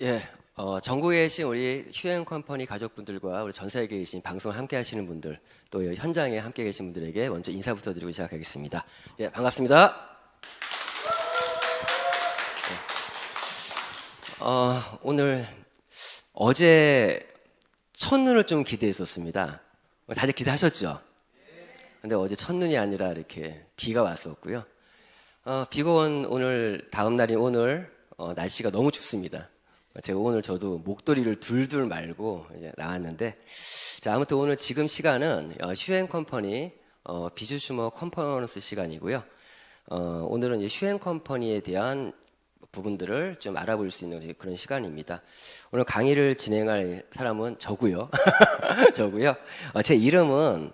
예, 전국에 계신 우리 휴앤컴퍼니 가족분들과 우리 전 세계에 계신 방송 함께 하시는 분들, 또 현장에 함께 계신 분들에게 먼저 인사부터 드리고 시작하겠습니다. 예, 반갑습니다. 오늘 어제 첫눈을 좀 기대했었습니다. 다들 기대하셨죠? 근데 어제 첫눈이 아니라 이렇게 비가 왔었고요. 비가 온 오늘, 다음 날인 오늘, 날씨가 너무 춥습니다. 제가 오늘 저도 목도리를 둘둘 말고 이제 나왔는데, 자, 아무튼 오늘 지금 시간은 휴앤컴퍼니 비주슈머 컨퍼런스 시간이고요. 오늘은 휴앤컴퍼니에 대한 부분들을 좀 알아볼 수 있는 그런 시간입니다. 오늘 강의를 진행할 사람은 저고요. 저고요. 제 이름은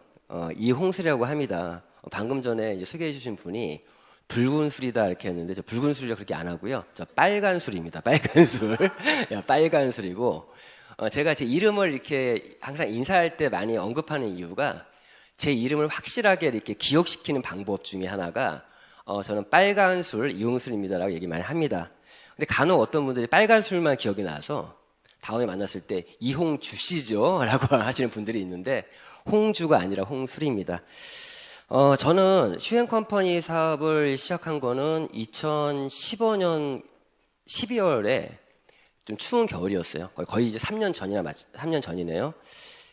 이홍수라고 합니다. 방금 전에 이제 소개해 주신 분이 붉은 술이다 이렇게 했는데, 저 붉은 술이라 그렇게 안 하고요. 저 빨간 술입니다. 빨간 술. 빨간 술이고, 제가 제 이름을 이렇게 항상 인사할 때 많이 언급하는 이유가, 제 이름을 확실하게 이렇게 기억시키는 방법 중에 하나가, 저는 빨간 술 이홍술입니다라고 얘기 많이 합니다. 근데 간혹 어떤 분들이 빨간 술만 기억이 나서 다음에 만났을 때 이홍주 씨죠? 라고 하시는 분들이 있는데, 홍주가 아니라 홍술입니다. 저는 휴앤컴퍼니 사업을 시작한 거는 2015년 12월에 좀 추운 겨울이었어요. 거의 이제 3년 전이네요.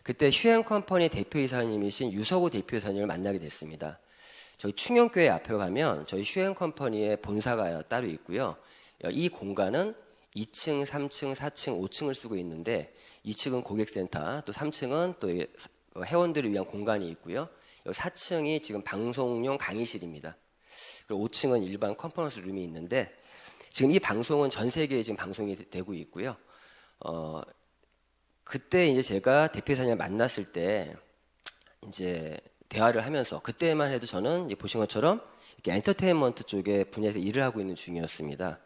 그때 휴앤컴퍼니 대표이사님이신 유석우 대표이사님을 만나게 됐습니다. 저희 충영교회 앞에 가면 저희 휴앤컴퍼니의 본사가 따로 있고요. 이 공간은 2층, 3층, 4층, 5층을 쓰고 있는데, 2층은 고객센터, 또 3층은 또 회원들을 위한 공간이 있고요. 4층이 지금 방송용 강의실입니다. 그리고 5층은 일반 컨퍼런스 룸이 있는데, 지금 이 방송은 전 세계에 지금 방송이 되고 있고요. 그때 이제 제가 대표이사님을 만났을 때 이제 대화를 하면서, 그때만 해도 저는 이제 보신 것처럼 이렇게 엔터테인먼트 쪽의 분야에서 일을 하고 있는 중이었습니다.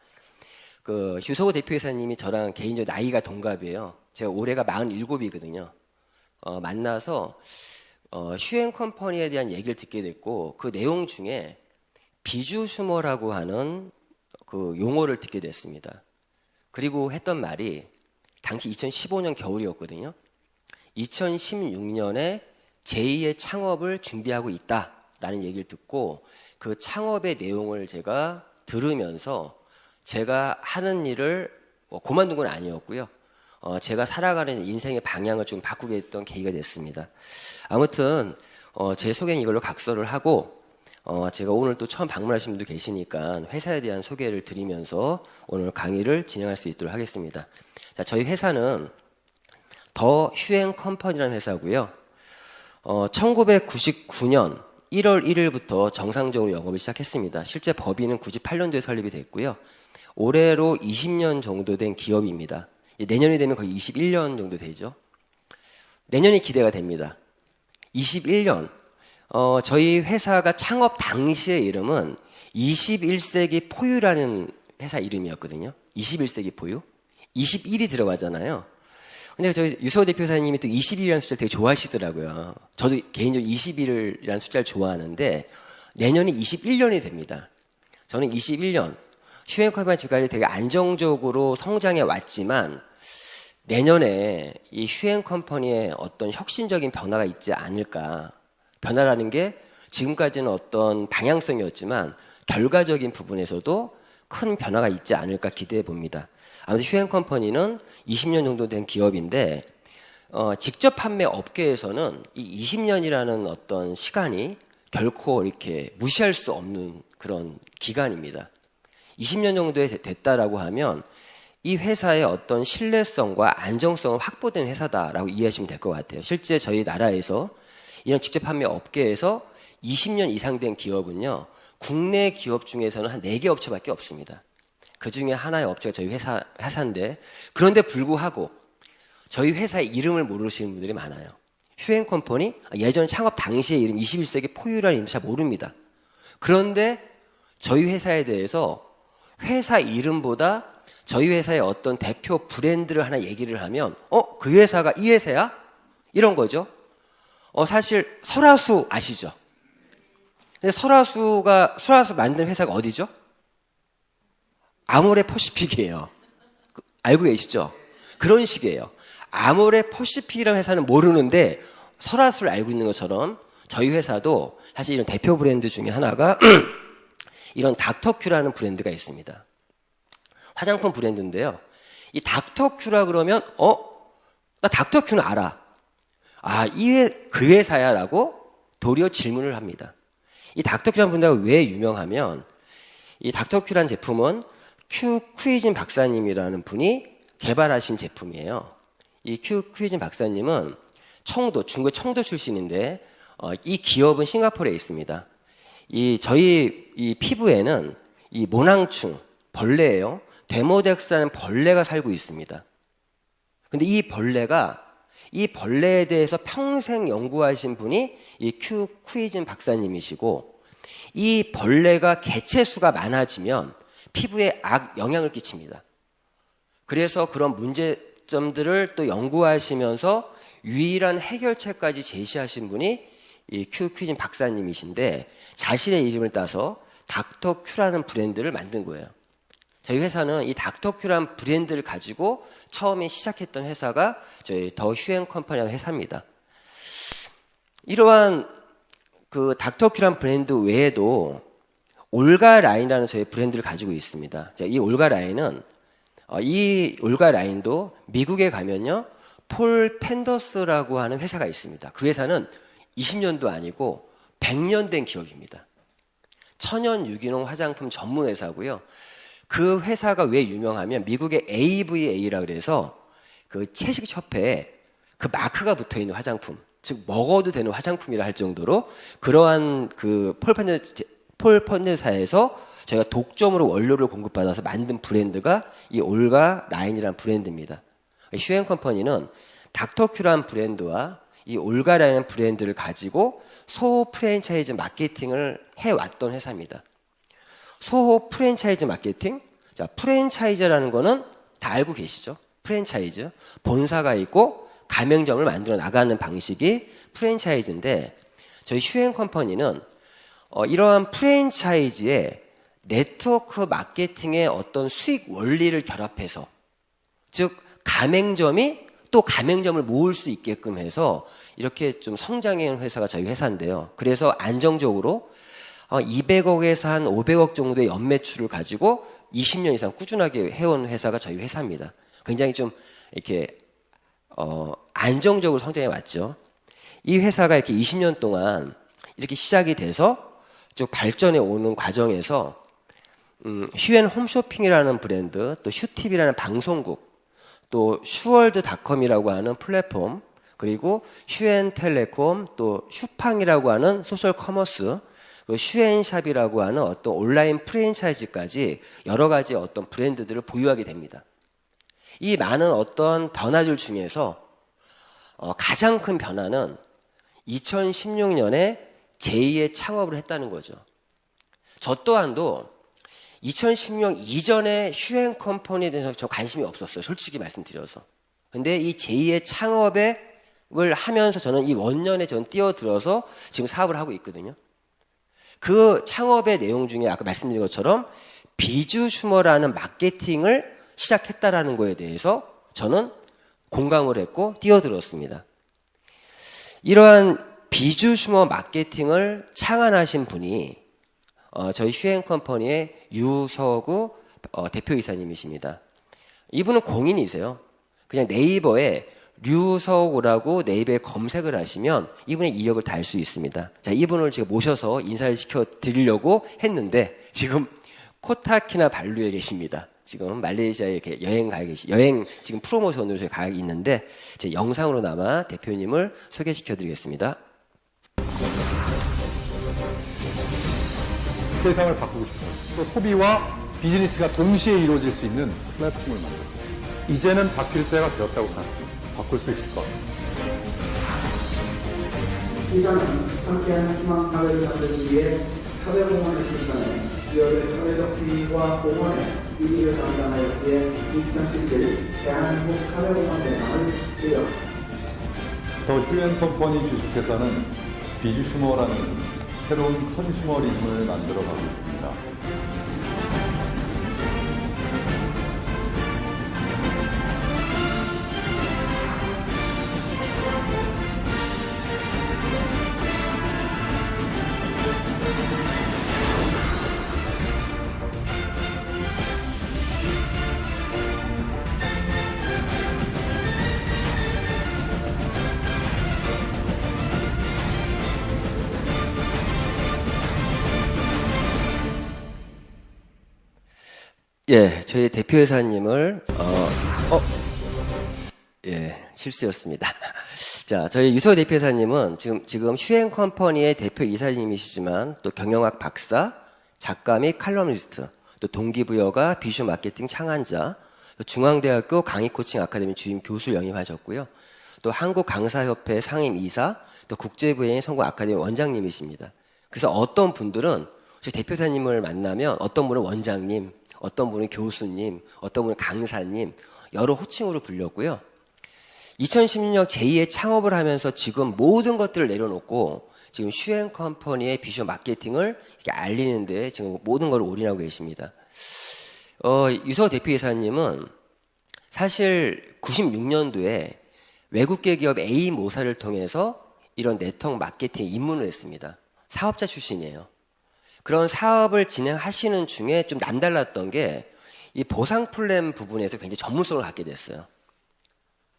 그 유석우 대표이사님이 저랑 개인적으로 나이가 동갑이에요. 제가 올해가 47이거든요. 만나서 휴앤컴퍼니에 대한 얘기를 듣게 됐고, 그 내용 중에 비주슈머라고 하는 그 용어를 듣게 됐습니다. 그리고 했던 말이, 당시 2015년 겨울이었거든요. 2016년에 제2의 창업을 준비하고 있다라는 얘기를 듣고, 그 창업의 내용을 제가 들으면서 제가 하는 일을 그만둔 건 아니었고요. 제가 살아가는 인생의 방향을 좀 바꾸게 했던 계기가 됐습니다. 아무튼 제 소개는 이걸로 각서를 하고, 제가 오늘 또 처음 방문하신 분도 계시니까 회사에 대한 소개를 드리면서 오늘 강의를 진행할 수 있도록 하겠습니다. 자, 저희 회사는 더 휴앤컴퍼니라는 회사고요. 1999년 1월 1일부터 정상적으로 영업을 시작했습니다. 실제 법인은 98년도에 설립이 됐고요. 올해로 20년 정도 된 기업입니다. 내년이 되면 거의 21년 정도 되죠. 내년이 기대가 됩니다. 21년. 저희 회사가 창업 당시의 이름은 21세기 포유라는 회사 이름이었거든요. 21세기 포유. 21이 들어가잖아요. 근데 저희 유석우 대표사님이 또 21이라는 숫자를 되게 좋아하시더라고요. 저도 개인적으로 21이라는 숫자를 좋아하는데, 내년이 21년이 됩니다. 저는 21년, 휴앤컴퍼니 지금까지 되게 안정적으로 성장해 왔지만, 내년에 이 휴앤컴퍼니에 어떤 혁신적인 변화가 있지 않을까. 변화라는 게 지금까지는 어떤 방향성이었지만 결과적인 부분에서도 큰 변화가 있지 않을까 기대해 봅니다. 아무튼 휴앤컴퍼니는 20년 정도 된 기업인데, 직접 판매 업계에서는 이 20년이라는 어떤 시간이 결코 이렇게 무시할 수 없는 그런 기간입니다. 20년 정도에 됐다라고 하면 이 회사의 어떤 신뢰성과 안정성은 확보된 회사다라고 이해하시면 될 것 같아요. 실제 저희 나라에서 이런 직접 판매 업계에서 20년 이상 된 기업은요, 국내 기업 중에서는 한 4개 업체밖에 없습니다. 그 중에 하나의 업체가 저희 회사인데, 그런데 불구하고 저희 회사의 이름을 모르시는 분들이 많아요. 휴앤컴퍼니, 예전 창업 당시의 이름 21세기 포유라는 이름 잘 모릅니다. 그런데 저희 회사에 대해서 회사 이름보다 저희 회사의 어떤 대표 브랜드를 하나 얘기를 하면, 그 회사가 이 회사야? 이런 거죠. 사실 설화수 아시죠? 근데 설화수 만든 회사가 어디죠? 아모레 퍼시픽이에요. 알고 계시죠? 그런 식이에요. 아모레 퍼시픽이라는 회사는 모르는데 설화수를 알고 있는 것처럼 저희 회사도 사실 이런 대표 브랜드 중에 하나가 이런 닥터큐라는 브랜드가 있습니다. 화장품 브랜드인데요. 이 닥터큐라 그러면 나 닥터큐는 알아. 그 회사야 라고 도리어 질문을 합니다. 이 닥터큐라는 브랜드가 왜 유명하면 이 닥터큐라는 제품은 큐이진 박사님이라는 분이 개발하신 제품이에요. 이 큐이진 박사님은 중국 청도 출신인데 이 기업은 싱가포르에 있습니다. 저희 이 피부에는 이 모낭충, 벌레예요. 데모덱스라는 벌레가 살고 있습니다. 근데 이 벌레에 대해서 평생 연구하신 분이 이 큐이진 박사님이시고, 이 벌레가 개체수가 많아지면 피부에 영향을 끼칩니다. 그래서 그런 문제점들을 또 연구하시면서 유일한 해결책까지 제시하신 분이 이 큐이진 박사님이신데, 자신의 이름을 따서 닥터큐라는 브랜드를 만든 거예요. 저희 회사는 이 닥터큐라는 브랜드를 가지고 처음에 시작했던 회사가 저희 더 휴앤컴퍼니라는 회사입니다. 이러한 그 닥터큐라는 브랜드 외에도 올가 라인이라는 저희 브랜드를 가지고 있습니다. 이 올가 라인은 이 올가 라인도 미국에 가면요, 폴 펜더스라고 하는 회사가 있습니다. 그 회사는 20년도 아니고 100년 된 기업입니다. 천연 유기농 화장품 전문 회사고요. 그 회사가 왜 유명하면 미국의 AVA라 그래서 그 채식첩에 그 마크가 붙어 있는 화장품, 즉 먹어도 되는 화장품이라 할 정도로 그러한 그 폴 펜더사에서 저희가 독점으로 원료를 공급받아서 만든 브랜드가 이 올가 라인이라는 브랜드입니다. 휴앤컴퍼니는 닥터큐라는 브랜드와 이 올가 라인 브랜드를 가지고 소호 프랜차이즈 마케팅을 해왔던 회사입니다. 소호 프랜차이즈 마케팅? 자, 프랜차이즈라는 거는 다 알고 계시죠? 프랜차이즈. 본사가 있고 가맹점을 만들어 나가는 방식이 프랜차이즈인데, 저희 휴앤컴퍼니는 이러한 프랜차이즈의 네트워크 마케팅의 어떤 수익 원리를 결합해서, 즉 가맹점이 또 가맹점을 모을 수 있게끔 해서 이렇게 좀 성장해온 회사가 저희 회사인데요. 그래서 안정적으로 200억에서 한 500억 정도의 연매출을 가지고 20년 이상 꾸준하게 해온 회사가 저희 회사입니다. 굉장히 좀 이렇게 안정적으로 성장해 왔죠. 이 회사가 이렇게 20년 동안 이렇게 시작이 돼서 쭉 발전해 오는 과정에서 휴앤 홈쇼핑이라는 브랜드, 또 휴TV라는 방송국, 또 슈월드닷컴이라고 하는 플랫폼, 그리고 휴앤텔레콤, 또 휴팡이라고 하는 소셜 커머스, 휴앤샵이라고 하는 어떤 온라인 프랜차이즈까지 여러 가지 어떤 브랜드들을 보유하게 됩니다. 이 많은 어떤 변화들 중에서 가장 큰 변화는 2016년에 제2의 창업을 했다는 거죠. 저 또한도 2016년 이전에 휴앤컴퍼니에 대해서 저 관심이 없었어요. 솔직히 말씀드려서. 근데 이 제2의 창업을 하면서 저는 이 원년에 전 뛰어들어서 지금 사업을 하고 있거든요. 그 창업의 내용 중에 아까 말씀드린 것처럼 비주슈머라는 마케팅을 시작했다라는 거에 대해서 저는 공감을 했고 뛰어들었습니다. 이러한 비주슈머 마케팅을 창안하신 분이 저희 휴앤컴퍼니의 유서구 대표이사님이십니다. 이분은 공인이세요. 그냥 네이버에 류서구라고 네이버에 검색을 하시면 이분의 이력을 다 알 수 있습니다. 자, 이분을 제가 모셔서 인사를 시켜드리려고 했는데 지금 코타키나발루에 계십니다. 지금 말레이시아에 이렇게 여행 지금 프로모션으로 저희 가 있는데 제 영상으로나마 대표님을 소개시켜드리겠습니다. 세상을 바꾸고 싶어요. 또 소비와 비즈니스가 동시에 이루어질 수 있는 플랫폼을 만들어요. 이제는 바뀔 때가 되었다고 생각합니다. 바꿀 수 있을 것 같아요. 이자는 함께하는 희망 사회를 만들기 위해 사회공헌을 실천해 기업의 사회적 지위와 공헌에 이익을 담당하였기에 2017 대한민국 사회공헌 대상을 수여합니다. 더 휴앤컴퍼니 주식회사는 비주슈머라는 새로운 컨슈머리즘을 만들어가고 있습니다. 예, 저희 대표이사님을 실수였습니다. 자, 저희 유서 대표이사님은 지금 휴행 컴퍼니의 대표이사님이시지만 또 경영학 박사, 작가 및 칼럼니스트, 또 동기부여가 비슈 마케팅 창안자, 또 중앙대학교 강의 코칭 아카데미 주임 교수 영임하셨고요. 또 한국강사협회 상임이사, 또 국제부행 성공 아카데미 원장님이십니다. 그래서 어떤 분들은 저희 대표이사님을 만나면 어떤 분은 원장님, 어떤 분은 교수님, 어떤 분은 강사님, 여러 호칭으로 불렸고요. 2016년 제2의 창업을 하면서 지금 모든 것들을 내려놓고 지금 슈행 컴퍼니의 비주얼 마케팅을 이렇게 알리는데 지금 모든 걸 올인하고 계십니다. 유서 대표이사님은 사실 96년도에 외국계 기업 A 모사를 통해서 이런 네트워크 마케팅 입문을 했습니다. 사업자 출신이에요. 그런 사업을 진행하시는 중에 좀 남달랐던 게 이 보상 플랜 부분에서 굉장히 전문성을 갖게 됐어요.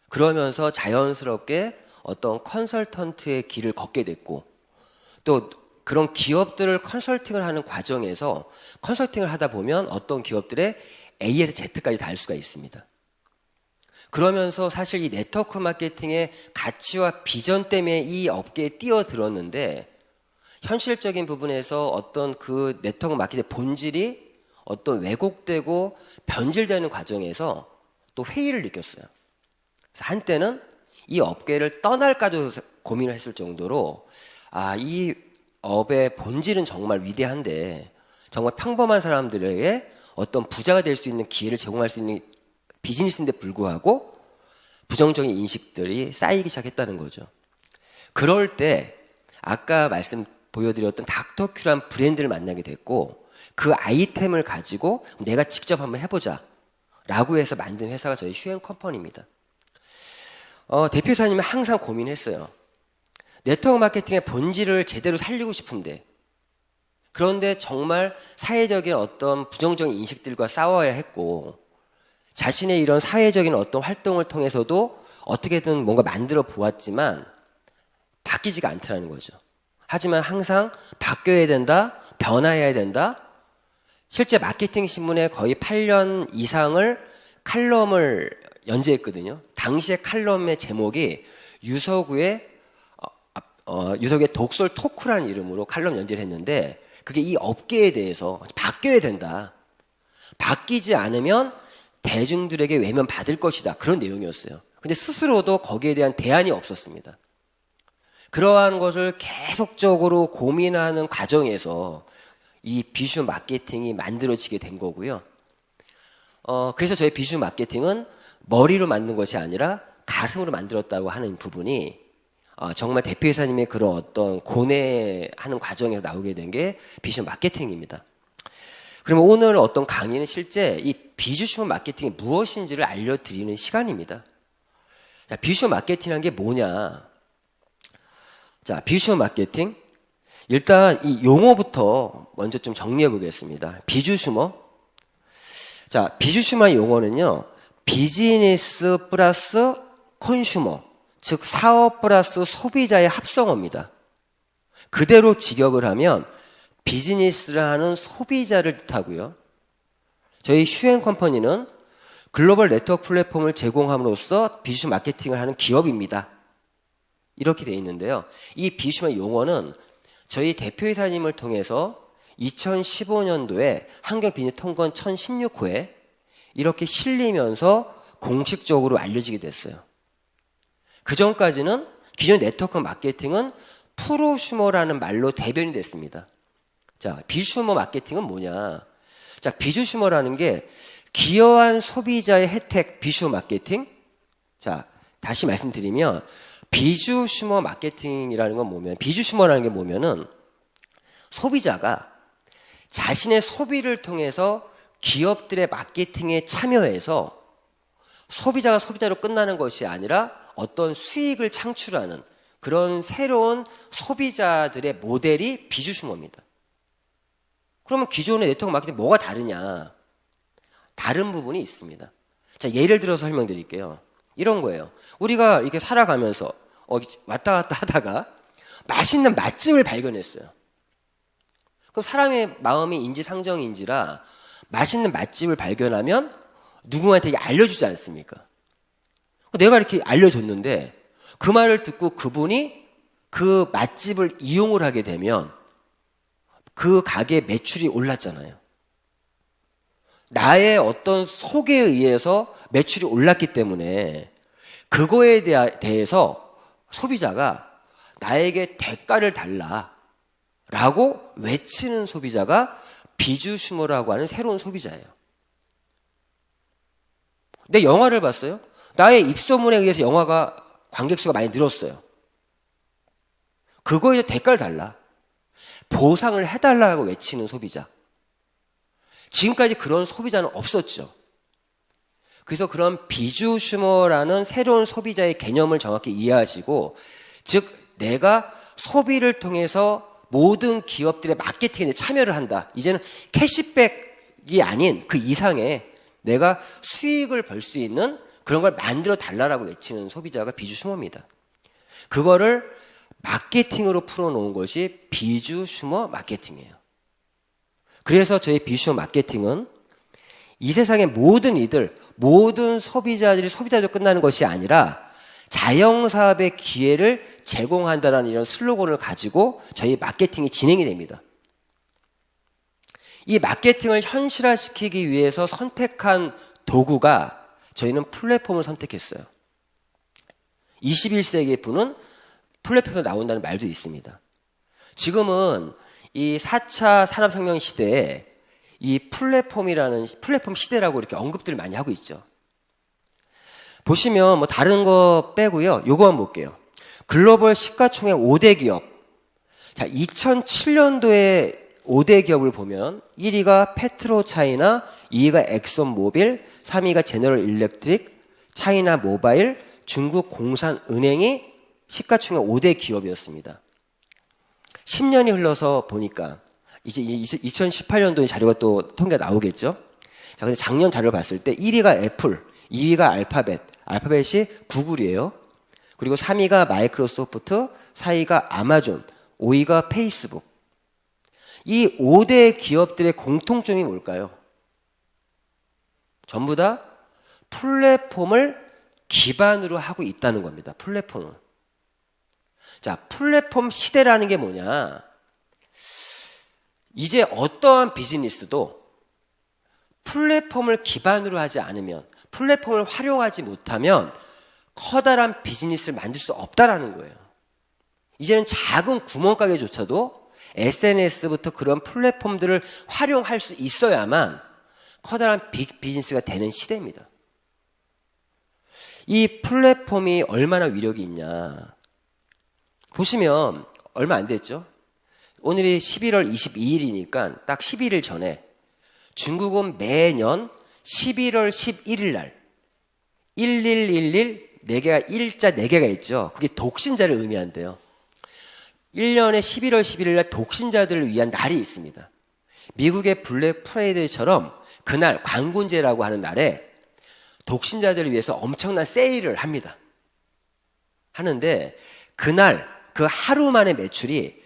그러면서 자연스럽게 어떤 컨설턴트의 길을 걷게 됐고 또 그런 기업들을 컨설팅을 하는 과정에서 컨설팅을 하다 보면 어떤 기업들의 A에서 Z까지 닿을 수가 있습니다. 그러면서 사실 이 네트워크 마케팅의 가치와 비전 때문에 이 업계에 뛰어들었는데 현실적인 부분에서 어떤 그 네트워크 마케팅의 본질이 어떤 왜곡되고 변질되는 과정에서 또 회의를 느꼈어요. 그래서 한때는 이 업계를 떠날까도 고민을 했을 정도로 이 업의 본질은 정말 위대한데 정말 평범한 사람들에게 어떤 부자가 될 수 있는 기회를 제공할 수 있는 비즈니스인데 불구하고 부정적인 인식들이 쌓이기 시작했다는 거죠. 그럴 때 아까 보여드렸던 닥터큐란 브랜드를 만나게 됐고 그 아이템을 가지고 내가 직접 한번 해보자 라고 해서 만든 회사가 저희 슈행 컴퍼니입니다. 대표이사님은 항상 고민했어요. 네트워크 마케팅의 본질을 제대로 살리고 싶은데 그런데 정말 사회적인 어떤 부정적인 인식들과 싸워야 했고 자신의 이런 사회적인 어떤 활동을 통해서도 어떻게든 뭔가 만들어 보았지만 바뀌지가 않더라는 거죠. 하지만 항상 바뀌어야 된다, 변화해야 된다. 실제 마케팅 신문에 거의 8년 이상을 칼럼을 연재했거든요. 당시의 칼럼의 제목이 유석우의 독설 토크라는 이름으로 칼럼 연재를 했는데 그게 이 업계에 대해서 바뀌어야 된다. 바뀌지 않으면 대중들에게 외면받을 것이다. 그런 내용이었어요. 근데 스스로도 거기에 대한 대안이 없었습니다. 그러한 것을 계속적으로 고민하는 과정에서 이 비주 마케팅이 만들어지게 된 거고요. 그래서 저희 비주 마케팅은 머리로 만든 것이 아니라 가슴으로 만들었다고 하는 부분이 정말 대표이사님의 그런 어떤 고뇌하는 과정에서 나오게 된 게 비주 마케팅입니다. 그러면 오늘 어떤 강의는 실제 이 비주얼 마케팅이 무엇인지를 알려드리는 시간입니다. 자, 비주얼 마케팅이라는 게 뭐냐? 자, 비주얼 마케팅. 일단 이 용어부터 먼저 좀 정리해 보겠습니다. 비주슈머. 자, 비주슈머의 용어는요, 비즈니스 플러스 컨슈머, 즉 사업 플러스 소비자의 합성어입니다. 그대로 직역을 하면 비즈니스를 하는 소비자를 뜻하고요. 저희 슈행 컴퍼니는 글로벌 네트워크 플랫폼을 제공함으로써 비주슈 마케팅을 하는 기업입니다. 이렇게 되어 있는데요. 이 비주슈머 용어는 저희 대표이사님을 통해서 2015년도에 환경 비즈니스 통건 1016호에 이렇게 실리면서 공식적으로 알려지게 됐어요. 그 전까지는 기존 네트워크 마케팅은 프로슈머라는 말로 대변이 됐습니다. 자, 비슈머 마케팅은 뭐냐? 자, 비주슈머라는 게 기여한 소비자의 혜택 비슈 마케팅. 자, 다시 말씀드리면 비주슈머 마케팅이라는 건 뭐면 비주슈머라는 게 뭐면은 소비자가 자신의 소비를 통해서 기업들의 마케팅에 참여해서 소비자가 소비자로 끝나는 것이 아니라 어떤 수익을 창출하는 그런 새로운 소비자들의 모델이 비주슈머입니다. 그러면 기존의 네트워크 마케팅 뭐가 다르냐? 다른 부분이 있습니다. 자, 예를 들어서 설명드릴게요. 이런 거예요. 우리가 이렇게 살아가면서 왔다 갔다 하다가 맛있는 맛집을 발견했어요. 그럼 사람의 마음이 인지상정인지라 맛있는 맛집을 발견하면 누구한테 알려주지 않습니까? 내가 이렇게 알려줬는데 그 말을 듣고 그분이 그 맛집을 이용을 하게 되면 그 가게 매출이 올랐잖아요. 나의 어떤 소개에 의해서 매출이 올랐기 때문에 그거에 대해서 소비자가 나에게 대가를 달라라고 외치는 소비자가 비주슈머라고 하는 새로운 소비자예요. 내 영화를 봤어요. 나의 입소문에 의해서 영화가 관객수가 많이 늘었어요. 그거에 대가를 달라. 보상을 해달라고 외치는 소비자. 지금까지 그런 소비자는 없었죠. 그래서 그런 비주슈머라는 새로운 소비자의 개념을 정확히 이해하시고, 즉 내가 소비를 통해서 모든 기업들의 마케팅에 참여를 한다. 이제는 캐시백이 아닌 그 이상의 내가 수익을 벌 수 있는 그런 걸 만들어 달라고 외치는 소비자가 비주슈머입니다. 그거를 마케팅으로 풀어놓은 것이 비주슈머 마케팅이에요. 그래서 저희 비주슈머 마케팅은 이 세상의 모든 이들, 모든 소비자들이 소비자로 끝나는 것이 아니라 자영사업의 기회를 제공한다는 이런 슬로건을 가지고 저희 마케팅이 진행이 됩니다. 이 마케팅을 현실화시키기 위해서 선택한 도구가 저희는 플랫폼을 선택했어요. 21세기의 분은 플랫폼에 나온다는 말도 있습니다. 지금은 이 4차 산업혁명 시대에 이 플랫폼 시대라고 이렇게 언급들을 많이 하고 있죠. 보시면 뭐 다른 거 빼고요. 요거만 볼게요. 글로벌 시가총액 5대 기업. 자, 2007년도에 5대 기업을 보면 1위가 페트로차이나, 2위가 엑손모빌, 3위가 제너럴 일렉트릭, 차이나 모바일, 중국 공산은행이 시가총액 5대 기업이었습니다. 10년이 흘러서 보니까 이제 2018년도에 자료가 또 통계가 나오겠죠. 자, 근데 작년 자료를 봤을 때 1위가 애플, 2위가 알파벳이 구글이에요. 그리고 3위가 마이크로소프트, 4위가 아마존, 5위가 페이스북. 이 5대 기업들의 공통점이 뭘까요? 전부 다 플랫폼을 기반으로 하고 있다는 겁니다. 플랫폼을. 자, 플랫폼 시대라는 게 뭐냐? 이제 어떠한 비즈니스도 플랫폼을 기반으로 하지 않으면, 플랫폼을 활용하지 못하면 커다란 비즈니스를 만들 수 없다라는 거예요. 이제는 작은 구멍가게조차도 SNS부터 그런 플랫폼들을 활용할 수 있어야만 커다란 비즈니스가 되는 시대입니다. 이 플랫폼이 얼마나 위력이 있냐. 보시면 얼마 안 됐죠? 오늘이 11월 22일이니까 딱 11일 전에 중국은 매년 11월 11일 날 1111 4개가 일자 4개가 있죠. 그게 독신자를 의미한대요. 1년에 11월 11일 날 독신자들을 위한 날이 있습니다. 미국의 블랙 프라이데이처럼 그날 광군제라고 하는 날에 독신자들을 위해서 엄청난 세일을 합니다. 하는데 그날 그 하루 만의 매출이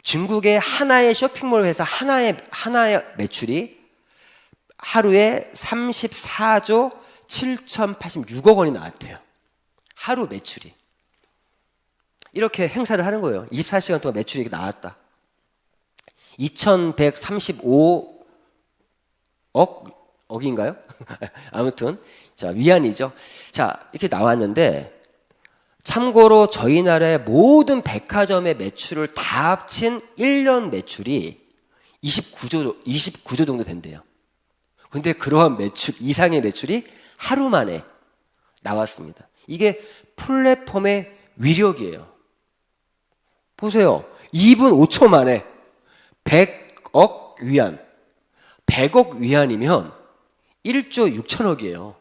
중국의 하나의 쇼핑몰 회사 하나의 매출이 하루에 34조 7,086억 원이 나왔대요. 하루 매출이. 이렇게 행사를 하는 거예요. 24시간 동안 매출이 이렇게 나왔다. 2,135억인가요? 아무튼 자, 위안이죠. 자, 이렇게 나왔는데 참고로 저희 나라의 모든 백화점의 매출을 다 합친 1년 매출이 29조 정도 된대요. 근데 그러한 매출 이상의 매출이 하루 만에 나왔습니다. 이게 플랫폼의 위력이에요. 보세요. 2분 5초 만에 100억 위안. 100억 위안이면 1조 6천억이에요.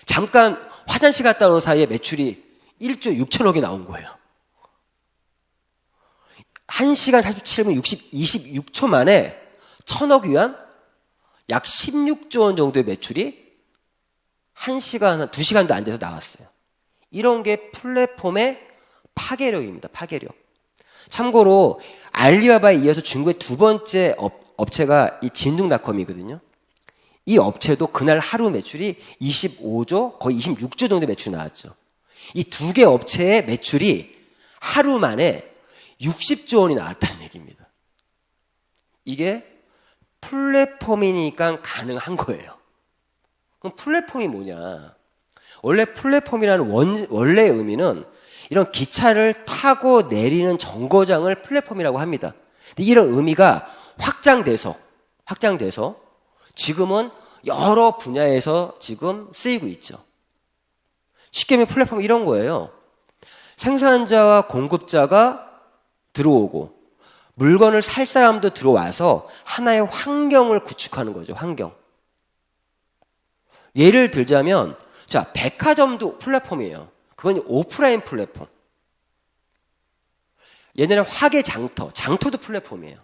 잠깐 화장실 갔다 오는 사이에 매출이 1조 6천억이 나온 거예요. 1시간 47분 26초 만에 1,000억 위안? 약 16조 원 정도의 매출이 1시간, 2시간도 안 돼서 나왔어요. 이런 게 플랫폼의 파괴력입니다. 파괴력. 참고로 알리바바에 이어서 중국의 두 번째 업체가 이 진둥닷컴이거든요. 이 업체도 그날 하루 매출이 25조, 거의 26조 정도 매출 나왔죠. 이 두 개 업체의 매출이 하루 만에 60조 원이 나왔다는 얘기입니다. 이게 플랫폼이니까 가능한 거예요. 그럼 플랫폼이 뭐냐? 원래 플랫폼이라는 원래의 의미는 이런 기차를 타고 내리는 정거장을 플랫폼이라고 합니다. 근데 이런 의미가 확장돼서 지금은 여러 분야에서 지금 쓰이고 있죠. 쉽게 말하면 플랫폼이 이런 거예요. 생산자와 공급자가 들어오고 물건을 살 사람도 들어와서 하나의 환경을 구축하는 거죠. 환경. 예를 들자면 자, 백화점도 플랫폼이에요. 그건 오프라인 플랫폼. 옛날에 화계 장터도 플랫폼이에요.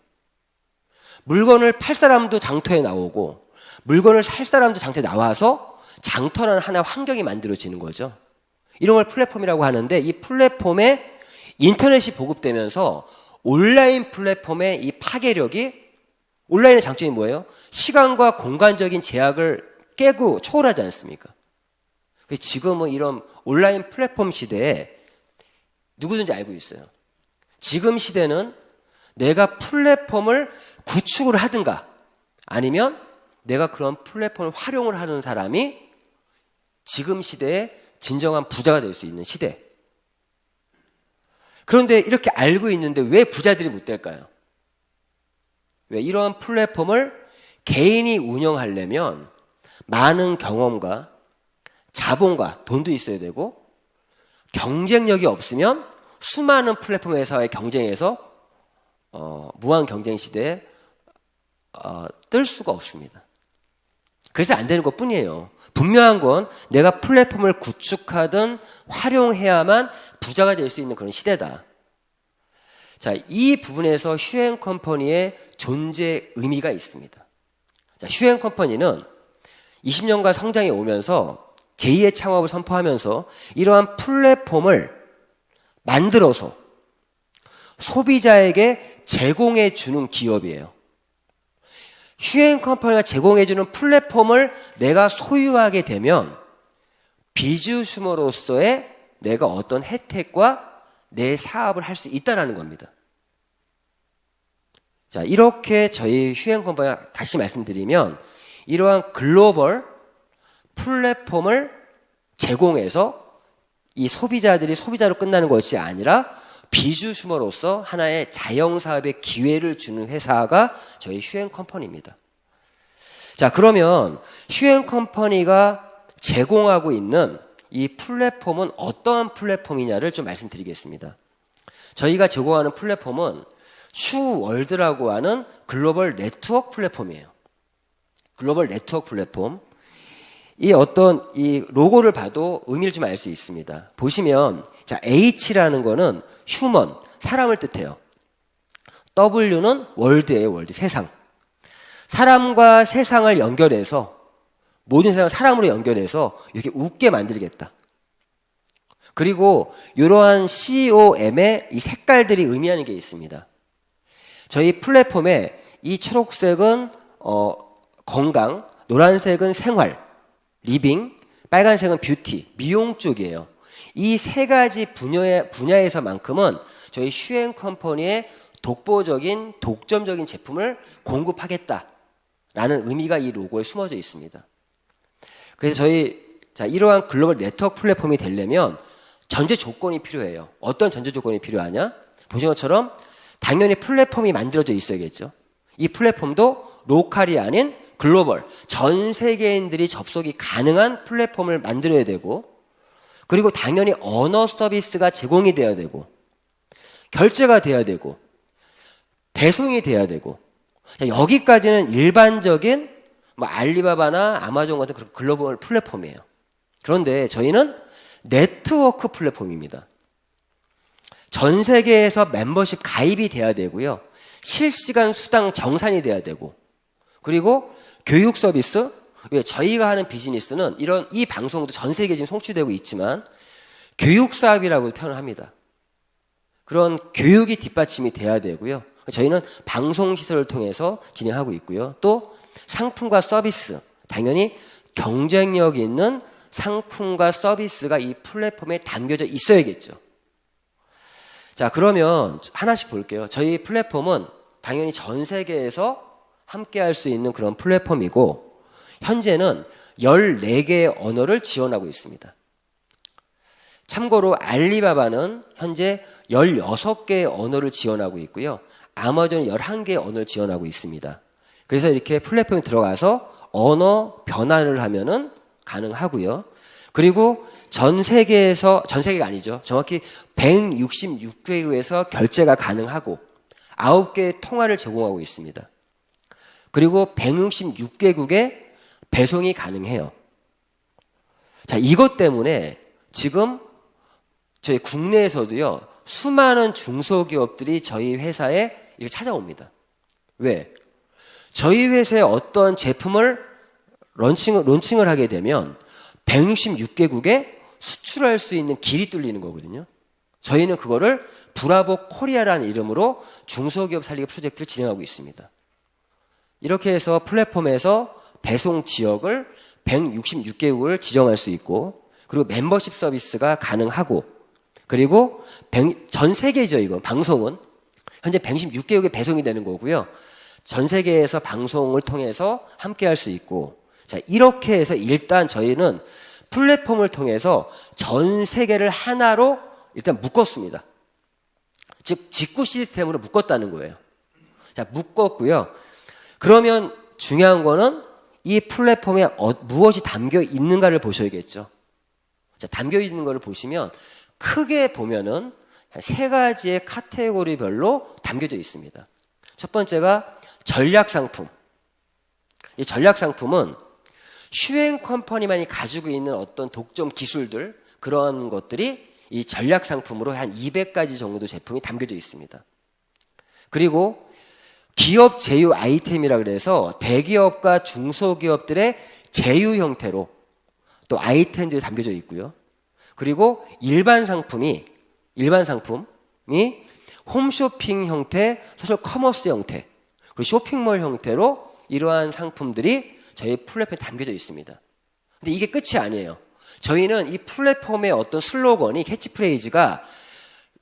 물건을 팔 사람도 장터에 나오고 물건을 살 사람도 장터에 나와서 장터라는 하나의 환경이 만들어지는 거죠. 이런 걸 플랫폼이라고 하는데 이 플랫폼에 인터넷이 보급되면서 온라인 플랫폼의 이 파괴력이 온라인의 장점이 뭐예요? 시간과 공간적인 제약을 깨고 초월하지 않습니까? 지금은 이런 온라인 플랫폼 시대에 누구든지 알고 있어요. 지금 시대는 내가 플랫폼을 구축을 하든가 아니면 내가 그런 플랫폼을 활용을 하는 사람이 지금 시대에 진정한 부자가 될 수 있는 시대. 그런데 이렇게 알고 있는데 왜 부자들이 못 될까요? 왜 이러한 플랫폼을 개인이 운영하려면 많은 경험과 자본과 돈도 있어야 되고 경쟁력이 없으면 수많은 플랫폼 회사와의 경쟁에서 무한 경쟁 시대에 뜰 수가 없습니다. 그래서 안 되는 것뿐이에요. 분명한 건 내가 플랫폼을 구축하든 활용해야만 부자가 될 수 있는 그런 시대다. 자, 이 부분에서 휴앤컴퍼니의 존재 의미가 있습니다. 자, 휴앤컴퍼니는 20년간 성장해 오면서 제2의 창업을 선포하면서 이러한 플랫폼을 만들어서 소비자에게 제공해 주는 기업이에요. 휴앤컴퍼니가 제공해주는 플랫폼을 내가 소유하게 되면 비즈슈머로서의 내가 어떤 혜택과 내 사업을 할 수 있다는 겁니다. 자, 이렇게 저희 휴앤컴퍼니가 다시 말씀드리면 이러한 글로벌 플랫폼을 제공해서 이 소비자들이 소비자로 끝나는 것이 아니라 비즈슈머로서 하나의 자영사업의 기회를 주는 회사가 저희 휴앤컴퍼니입니다. 자, 그러면 휴앤컴퍼니가 제공하고 있는 이 플랫폼은 어떠한 플랫폼이냐를 좀 말씀드리겠습니다. 저희가 제공하는 플랫폼은 슈월드라고 하는 글로벌 네트워크 플랫폼이에요. 글로벌 네트워크 플랫폼. 이 로고를 봐도 의미를 좀 알 수 있습니다. 보시면, 자, H라는 거는 휴먼, 사람을 뜻해요. W는 월드예요, 월드, 세상. 사람과 세상을 연결해서, 모든 세상을 사람으로 연결해서 이렇게 웃게 만들겠다. 그리고 이러한 COM의 이 색깔들이 의미하는 게 있습니다. 저희 플랫폼에 이 초록색은 건강, 노란색은 생활, 리빙, 빨간색은 뷰티, 미용 쪽이에요. 이 세 가지 분야에서만큼은 저희 휴앤컴퍼니의 독보적인, 독점적인 제품을 공급하겠다라는 의미가 이 로고에 숨어져 있습니다. 그래서 이러한 글로벌 네트워크 플랫폼이 되려면 전제 조건이 필요해요. 어떤 전제 조건이 필요하냐? 보신 것처럼 당연히 플랫폼이 만들어져 있어야겠죠. 이 플랫폼도 로컬이 아닌 글로벌, 전 세계인들이 접속이 가능한 플랫폼을 만들어야 되고, 그리고 당연히 언어 서비스가 제공이 돼야 되고, 결제가 돼야 되고, 배송이 돼야 되고, 여기까지는 일반적인 알리바바나 아마존 같은 그런 글로벌 플랫폼이에요. 그런데 저희는 네트워크 플랫폼입니다. 전 세계에서 멤버십 가입이 돼야 되고요. 실시간 수당 정산이 돼야 되고, 그리고 교육 서비스, 저희가 하는 비즈니스는 이 방송도 전 세계에 지금 송출되고 있지만 교육 사업이라고 표현을 합니다. 그런 교육이 뒷받침이 돼야 되고요. 저희는 방송시설을 통해서 진행하고 있고요. 또 상품과 서비스, 당연히 경쟁력 있는 상품과 서비스가 이 플랫폼에 담겨져 있어야겠죠. 자, 그러면 하나씩 볼게요. 저희 플랫폼은 당연히 전 세계에서 함께 할 수 있는 그런 플랫폼이고, 현재는 14개의 언어를 지원하고 있습니다. 참고로 알리바바는 현재 16개의 언어를 지원하고 있고요. 아마존은 11개의 언어를 지원하고 있습니다. 그래서 이렇게 플랫폼에 들어가서 언어 변환을 하면은 가능하고요. 그리고 전 세계가 아니죠. 정확히 166개국에서 결제가 가능하고 9개의 통화를 제공하고 있습니다. 그리고 166개국에 배송이 가능해요. 자, 이것 때문에 지금 저희 국내에서도요, 수많은 중소기업들이 저희 회사에 이렇게 찾아옵니다. 왜? 저희 회사에 어떤 제품을 론칭을 하게 되면 166개국에 수출할 수 있는 길이 뚫리는 거거든요. 저희는 그거를 브라보 코리아라는 이름으로 중소기업 살리기 프로젝트를 진행하고 있습니다. 이렇게 해서 플랫폼에서 배송 지역을 166개국을 지정할 수 있고, 그리고 멤버십 서비스가 가능하고, 그리고 전 세계죠, 이거. 방송은. 현재 166개국에 배송이 되는 거고요. 전 세계에서 방송을 통해서 함께 할 수 있고, 자, 이렇게 해서 일단 저희는 플랫폼을 통해서 전 세계를 하나로 일단 묶었습니다. 즉, 직구 시스템으로 묶었다는 거예요. 자, 묶었고요. 그러면 중요한 거는 이 플랫폼에 무엇이 담겨 있는가를 보셔야겠죠. 자, 담겨 있는 거를 보시면 크게 보면은 한 3가지의 카테고리별로 담겨져 있습니다. 첫 번째가 전략 상품. 이 전략 상품은 휴행 컴퍼니만이 가지고 있는 어떤 독점 기술들, 그런 것들이 이 전략 상품으로 한 200가지 정도 제품이 담겨져 있습니다. 그리고 기업 제휴 아이템이라 그래서 대기업과 중소기업들의 제휴 형태로 또 아이템들이 담겨져 있고요. 그리고 일반 상품이 홈쇼핑 형태, 소셜 커머스 형태, 그리고 쇼핑몰 형태로 이러한 상품들이 저희 플랫폼에 담겨져 있습니다. 근데 이게 끝이 아니에요. 저희는 이 플랫폼의 어떤 슬로건이, 캐치프레이즈가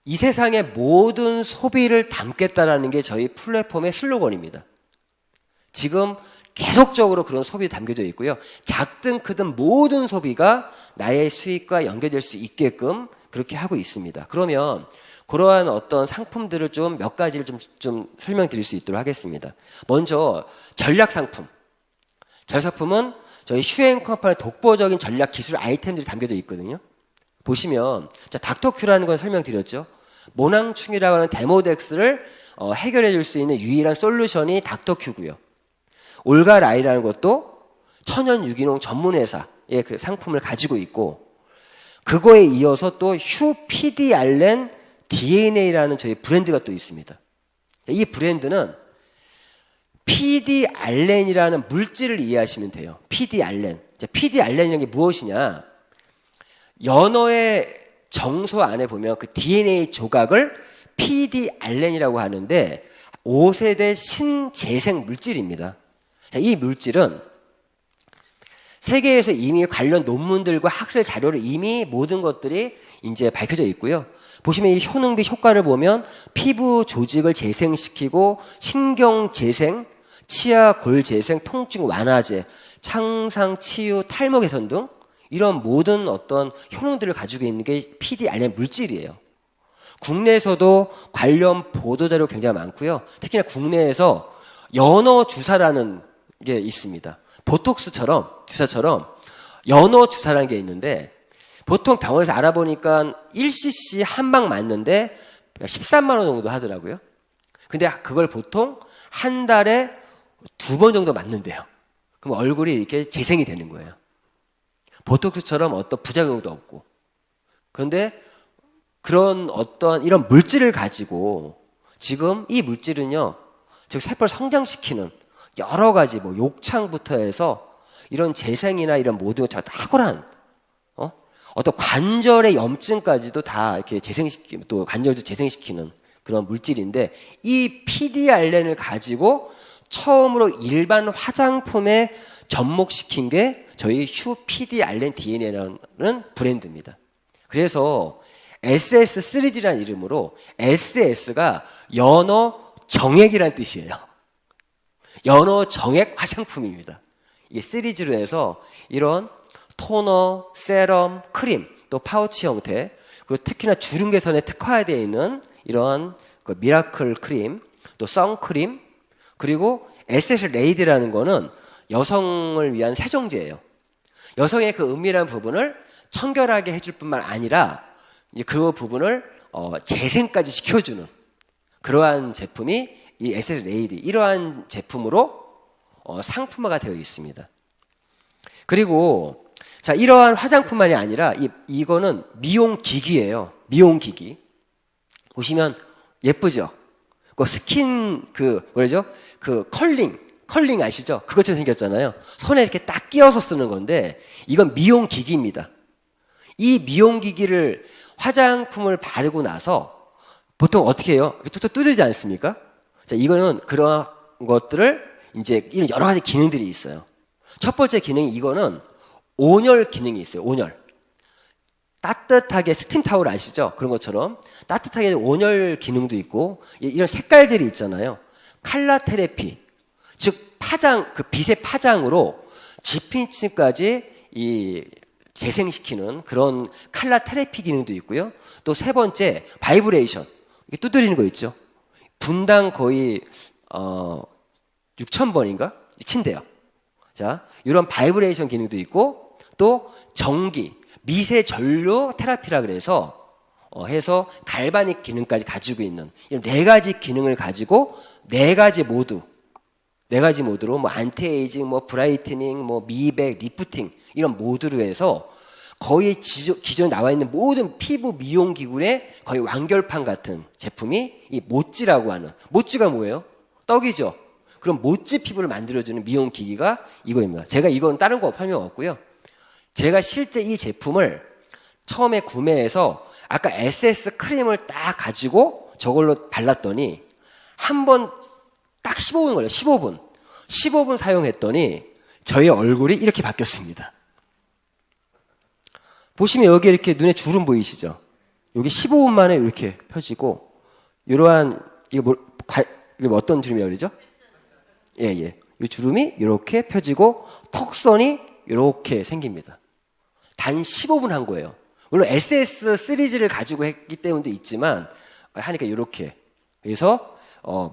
이 세상의 모든 소비를 담겠다라는 게 저희 플랫폼의 슬로건입니다. 지금 계속적으로 그런 소비가 담겨져 있고요. 작든 크든 모든 소비가 나의 수익과 연결될 수 있게끔 그렇게 하고 있습니다. 그러면 그러한 어떤 상품들을 좀 몇 가지를 좀 설명드릴 수 있도록 하겠습니다. 먼저 전략 상품. 전략 상품은 저희 휴행 컴퍼니의 독보적인 전략 기술 아이템들이 담겨져 있거든요. 보시면 자, 닥터큐라는 건 설명드렸죠. 모낭충이라고 하는 데모덱스를 해결해 줄 수 있는 유일한 솔루션이 닥터큐고요. 올가라이라는 것도 천연 유기농 전문 회사의 그 상품을 가지고 있고, 그거에 이어서 또 휴PD알렌 DNA라는 저희 브랜드가 또 있습니다. 이 브랜드는 PD알렌이라는 물질을 이해하시면 돼요. PD알렌. PD알렌이라는 게 무엇이냐? 연어의 정소 안에 보면 그 DNA 조각을 PD알렌이라고 하는데 5세대 신재생 물질입니다. 자, 이 물질은 세계에서 이미 관련 논문들과 학술 자료를 이미 모든 것들이 이제 밝혀져 있고요. 보시면 이 효능비 효과를 보면 피부 조직을 재생시키고 신경 재생, 치아 골 재생, 통증 완화제, 창상 치유, 탈모 개선 등 이런 모든 어떤 효능들을 가지고 있는 게 PD알렌 물질이에요. 국내에서도 관련 보도자료 굉장히 많고요. 특히나 국내에서 연어 주사라는 게 있습니다. 보톡스처럼 주사처럼 연어 주사라는 게 있는데 보통 병원에서 알아보니까 1cc 한 방 맞는데 13만 원 정도 하더라고요. 근데 그걸 보통 한 달에 2번 정도 맞는데요. 그럼 얼굴이 이렇게 재생이 되는 거예요. 보톡스처럼 어떤 부작용도 없고. 그런데 그런 어떤 이런 물질을 가지고 지금 이 물질은요, 즉 세포를 성장시키는 여러 가지 뭐 욕창부터 해서 이런 재생이나 이런 모든 것 탁월한 어떤 관절의 염증까지도 다 이렇게 재생시키는, 또 관절도 재생시키는 그런 물질인데 이 PD알렌을 가지고 처음으로 일반 화장품에 접목시킨 게 저희 휴 PD알렌 DNA라는 브랜드입니다. 그래서 SS3G라는 이름으로 SS가 연어 정액이라는 뜻이에요. 연어 정액 화장품입니다. 이게 3G로 해서 이런 토너, 세럼, 크림, 또 파우치 형태, 그리고 특히나 주름 개선에 특화되어 있는 이런 그 미라클 크림, 또 선크림, 그리고 SS 레이드라는 거는 여성을 위한 세정제예요. 여성의 그 은밀한 부분을 청결하게 해줄 뿐만 아니라 이제 그 부분을 재생까지 시켜주는 그러한 제품이 이 SS 레이드, 이러한 제품으로 상품화가 되어 있습니다. 그리고 자, 이러한 화장품만이 아니라 이거는 미용기기예요. 미용기기. 보시면 예쁘죠? 그 스킨 뭐죠? 그 컬링 아시죠? 그것처럼 생겼잖아요. 손에 이렇게 딱 끼워서 쓰는 건데 이건 미용기기입니다. 이 미용기기를 화장품을 바르고 나서 보통 어떻게 해요? 툭툭 두드리지 않습니까? 자, 이거는 그런 것들을 이제 이런 여러 가지 기능들이 있어요. 첫 번째 기능이 이거는 온열 기능이 있어요. 온열. 따뜻하게 스팀 타올 아시죠? 그런 것처럼 따뜻하게 온열 기능도 있고 이런 색깔들이 있잖아요. 칼라 테라피, 즉 파장, 그 빛의 파장으로 지피층까지 이 재생시키는 그런 칼라 테라피 기능도 있고요. 또 세 번째 바이브레이션, 이게 두드리는 거 있죠. 분당 거의 6,000번인가 친대요. 자, 이런 바이브레이션 기능도 있고 또 전기, 미세 전류 테라피라 그래서 해서 갈바닉 기능까지 가지고 있는 이런 네 가지 기능을 가지고 네 가지 모드로 뭐 안티에이징, 뭐 브라이트닝, 뭐 미백, 리프팅 이런 모드로 해서 거의 기존에 나와 있는 모든 피부 미용 기구의 거의 완결판 같은 제품이 이 모찌라고 하는, 모찌가 뭐예요? 떡이죠. 그럼 모찌 피부를 만들어주는 미용 기기가 이거입니다. 제가 이건 다른 거 설명 없고요. 제가 실제 이 제품을 처음에 구매해서 아까 SS 크림을 딱 가지고 저걸로 발랐더니 한 번 딱 15분 걸려요. 15분 사용했더니 저희 얼굴이 이렇게 바뀌었습니다. 보시면 여기 이렇게 눈에 주름 보이시죠? 여기 15분 만에 이렇게 펴지고 이러한 이거 어떤 주름이라고 그러죠? 예. 이 주름이 이렇게 펴지고 턱선이 이렇게 생깁니다. 단 15분 한 거예요. 물론 SS3G를 가지고 했기 때문도 있지만 하니까 이렇게. 그래서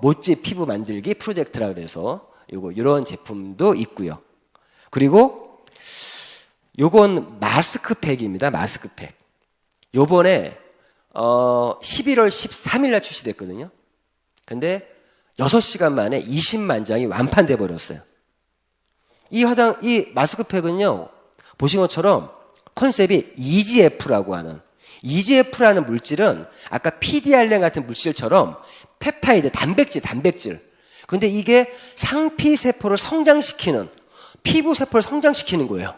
모찌 피부 만들기 프로젝트라 그래서 이런 제품도 있고요. 그리고 요건 마스크팩입니다. 마스크팩. 요번에 11월 13일 날 출시됐거든요. 근데 6시간 만에 20만 장이 완판돼 버렸어요. 이 마스크팩은요. 보신 것처럼 컨셉이 EGF라고 하는, EGF라는 물질은 아까 PD알렌 같은 물질처럼 펩타이드, 단백질. 근데 이게 상피세포를 성장시키는, 피부세포를 성장시키는 거예요.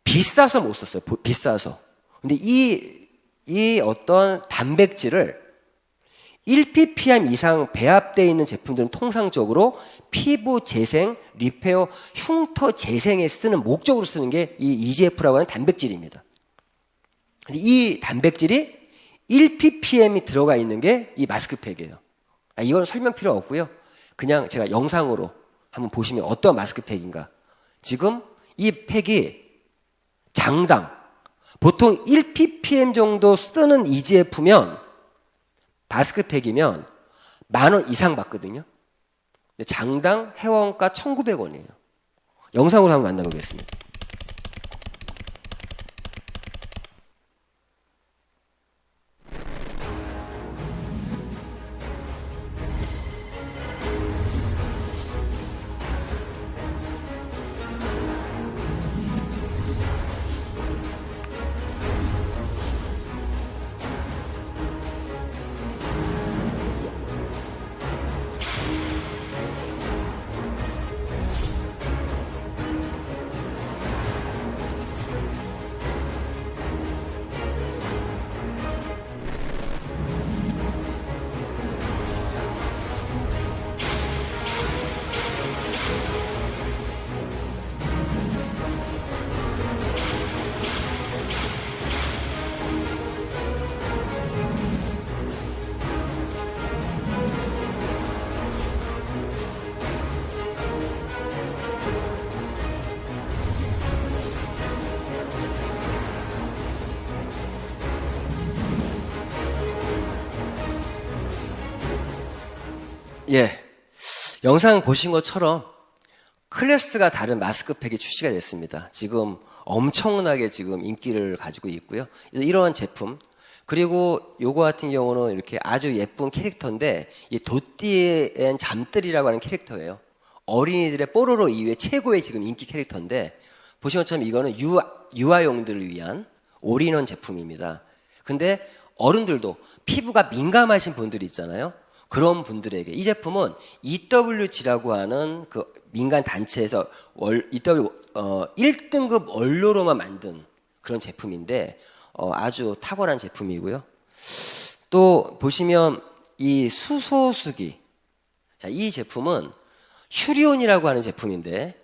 비싸서 못 썼어요. 비싸서. 근데 이 어떤 단백질을 1ppm 이상 배합되어 있는 제품들은 통상적으로 피부 재생, 리페어, 흉터 재생에 쓰는 목적으로 쓰는 게 이 EGF라고 하는 단백질입니다. 이 단백질이 1ppm이 들어가 있는 게 이 마스크팩이에요. 이건 설명 필요 없고요. 그냥 제가 영상으로 한번 보시면 어떤 마스크팩인가. 지금 이 팩이 장당 보통 1ppm 정도 쓰는 EGF면 마스크팩이면 10,000원 이상 받거든요. 근데 장당 회원가 1,900원이에요. 영상으로 한번 만나보겠습니다. 예. 영상 보신 것처럼 클래스가 다른 마스크팩이 출시가 됐습니다. 지금 엄청나게 지금 인기를 가지고 있고요. 이러한 제품, 그리고 요거 같은 경우는 이렇게 아주 예쁜 캐릭터인데, 이 도띠엔 잠들이라고 하는 캐릭터예요. 어린이들의 뽀로로 이후에 최고의 지금 인기 캐릭터인데, 보신 것처럼 이거는 유아용들을 위한 올인원 제품입니다. 근데 어른들도 피부가 민감하신 분들이 있잖아요. 그런 분들에게 이 제품은 EWG라고 하는 그 민간 단체에서 1등급 원료로만 만든 그런 제품인데 아주 탁월한 제품이고요. 또 보시면 이 수소수기, 자, 이 제품은 휴리온이라고 하는 제품인데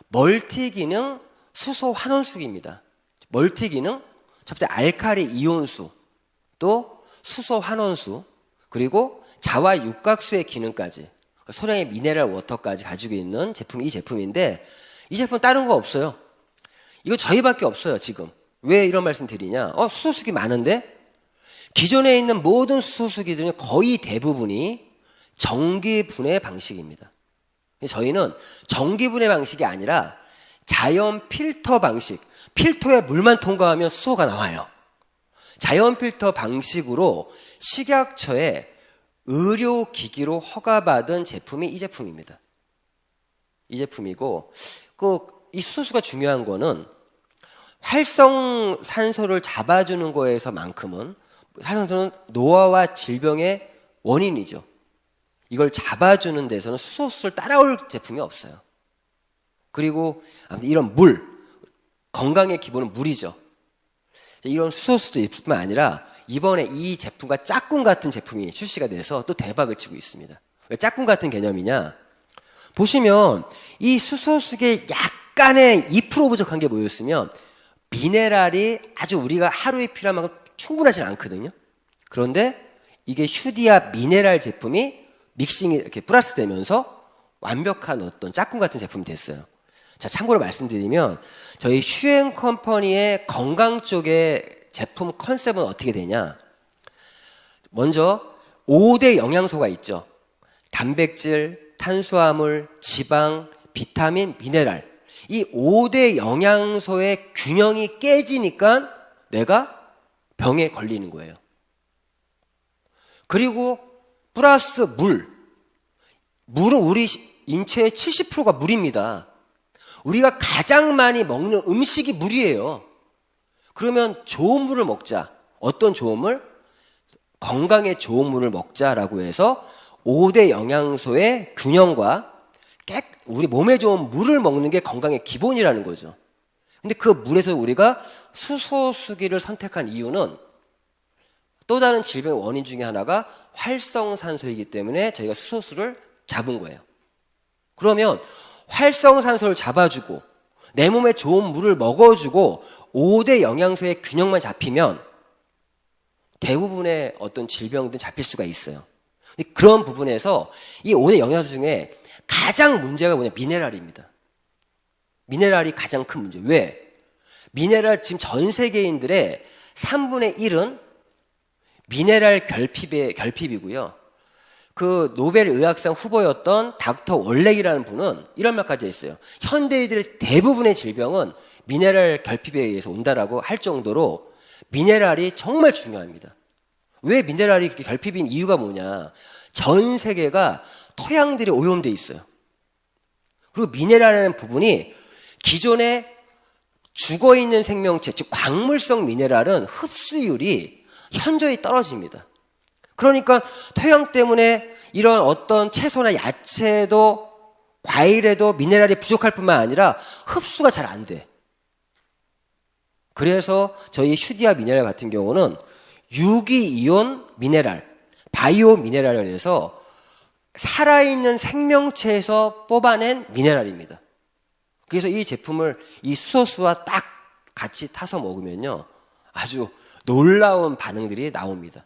멀티기능 수소 환원수기입니다. 멀티기능 첫 번째 알칼리 이온수, 또 수소 환원수, 그리고 자와 육각수의 기능까지 소량의 미네랄 워터까지 가지고 있는 제품이 이 제품인데, 이 제품 다른 거 없어요. 이거 저희밖에 없어요. 지금 왜 이런 말씀 드리냐, 수소수기 많은데 기존에 있는 모든 수소수기들은 거의 대부분이 전기분해 방식입니다. 저희는 전기분해 방식이 아니라 자연 필터 방식, 필터에 물만 통과하면 수소가 나와요. 자연 필터 방식으로 식약처에 의료기기로 허가받은 제품이 이 제품입니다. 이 제품이고, 이 수소수가 중요한 거는 활성산소를 잡아주는 거에서만큼은, 활성산소는 노화와 질병의 원인이죠. 이걸 잡아주는 데서는 수소수를 따라올 제품이 없어요. 그리고 이런 물, 건강의 기본은 물이죠. 이런 수소수도 있을 뿐만 아니라 이번에 이 제품과 짝꿍 같은 제품이 출시가 돼서 또 대박을 치고 있습니다. 왜 짝꿍 같은 개념이냐? 보시면 이 수소수기에 약간의 2% 부족한 게 뭐였으면 미네랄이 아주 우리가 하루에 필요한 만큼 충분하진 않거든요. 그런데 이게 휴디아 미네랄 제품이 믹싱이 이렇게 플러스 되면서 완벽한 어떤 짝꿍 같은 제품이 됐어요. 자, 참고로 말씀드리면 저희 휴엔 컴퍼니의 건강 쪽의 제품 컨셉은 어떻게 되냐? 먼저 5대 영양소가 있죠. 단백질, 탄수화물, 지방, 비타민, 미네랄. 이 5대 영양소의 균형이 깨지니까 내가 병에 걸리는 거예요. 그리고 플러스 물. 물은 우리 인체의 70%가 물입니다. 우리가 가장 많이 먹는 음식이 물이에요. 그러면 좋은 물을 먹자. 어떤 좋은 물? 건강에 좋은 물을 먹자라고 해서 5대 영양소의 균형과 우리 몸에 좋은 물을 먹는 게 건강의 기본이라는 거죠. 근데 그 물에서 우리가 수소수기를 선택한 이유는 또 다른 질병의 원인 중에 하나가 활성산소이기 때문에 저희가 수소수를 잡은 거예요. 그러면 활성산소를 잡아주고 내 몸에 좋은 물을 먹어주고 5대 영양소의 균형만 잡히면 대부분의 어떤 질병들은 잡힐 수가 있어요. 그런 부분에서 이 5대 영양소 중에 가장 문제가 뭐냐? 미네랄입니다. 미네랄이 가장 큰 문제. 왜? 미네랄 지금 전 세계인들의 3분의 1은 미네랄 결핍이고요. 그 노벨 의학상 후보였던 닥터 월렉이라는 분은 이런 말까지 했어요. 현대인들의 대부분의 질병은 미네랄 결핍에 의해서 온다라고 할 정도로 미네랄이 정말 중요합니다. 왜 미네랄이 그렇게 결핍인 이유가 뭐냐? 전 세계가 토양들이 오염돼 있어요. 그리고 미네랄이라는 부분이 기존에 죽어있는 생명체, 즉 광물성 미네랄은 흡수율이 현저히 떨어집니다. 그러니까 토양 때문에 이런 어떤 채소나 야채도 과일에도 미네랄이 부족할 뿐만 아니라 흡수가 잘 안 돼. 그래서 저희 휴디아 미네랄 같은 경우는 유기이온 미네랄, 바이오 미네랄을 해서 살아있는 생명체에서 뽑아낸 미네랄입니다. 그래서 이 제품을 이 수소수와 딱 같이 타서 먹으면요, 아주 놀라운 반응들이 나옵니다.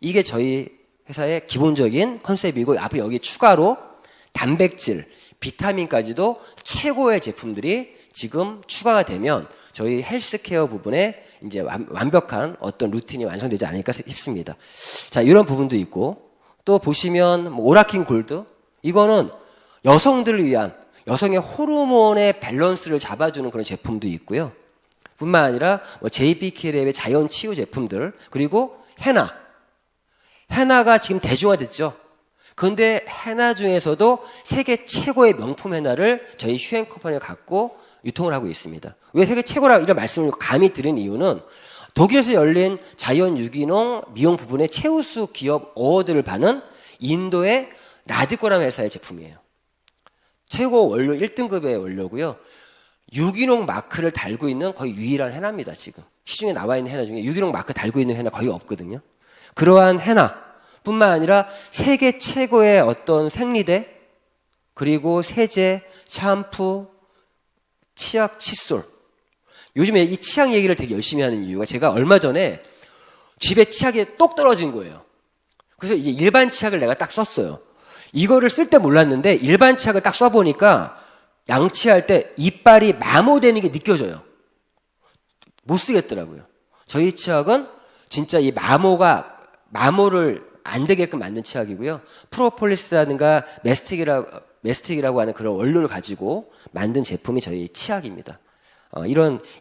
이게 저희 회사의 기본적인 컨셉이고, 앞으로 여기 추가로 단백질, 비타민까지도 최고의 제품들이 지금 추가가 되면 저희 헬스케어 부분에 이제 완벽한 어떤 루틴이 완성되지 않을까 싶습니다. 자, 이런 부분도 있고, 또 보시면 뭐 오라킨 골드, 이거는 여성들을 위한 여성의 호르몬의 밸런스를 잡아주는 그런 제품도 있고요. 뿐만 아니라 뭐 JBK랩의 자연 치유 제품들, 그리고 헤나가 지금 대중화됐죠. 그런데 헤나 중에서도 세계 최고의 명품 헤나를 저희 슈엔 컴퍼니가 갖고 유통을 하고 있습니다. 왜 세계 최고라 이런 말씀을 감히 드린 이유는 독일에서 열린 자연 유기농 미용 부분의 최우수 기업 어워드를 받은 인도의 라디코라는 회사의 제품이에요. 최고 원료 1등급의 원료고요. 유기농 마크를 달고 있는 거의 유일한 헤나입니다. 지금 시중에 나와 있는 헤나 중에 유기농 마크 달고 있는 헤나 거의 없거든요. 그러한 헤나뿐만 아니라 세계 최고의 어떤 생리대, 그리고 세제, 샴푸, 치약, 칫솔. 요즘에 이 치약 얘기를 되게 열심히 하는 이유가 제가 얼마 전에 집에 치약이 똑 떨어진 거예요. 그래서 이제 일반 치약을 내가 딱 썼어요. 이거를 쓸 때 몰랐는데 일반 치약을 딱 써보니까 양치할 때 이빨이 마모되는 게 느껴져요. 못 쓰겠더라고요. 저희 치약은 진짜 이 마모를 안 되게끔 만든 치약이고요. 프로폴리스라든가 메스틱이라고 하는 그런 원료를 가지고 만든 제품이 저희 치약입니다.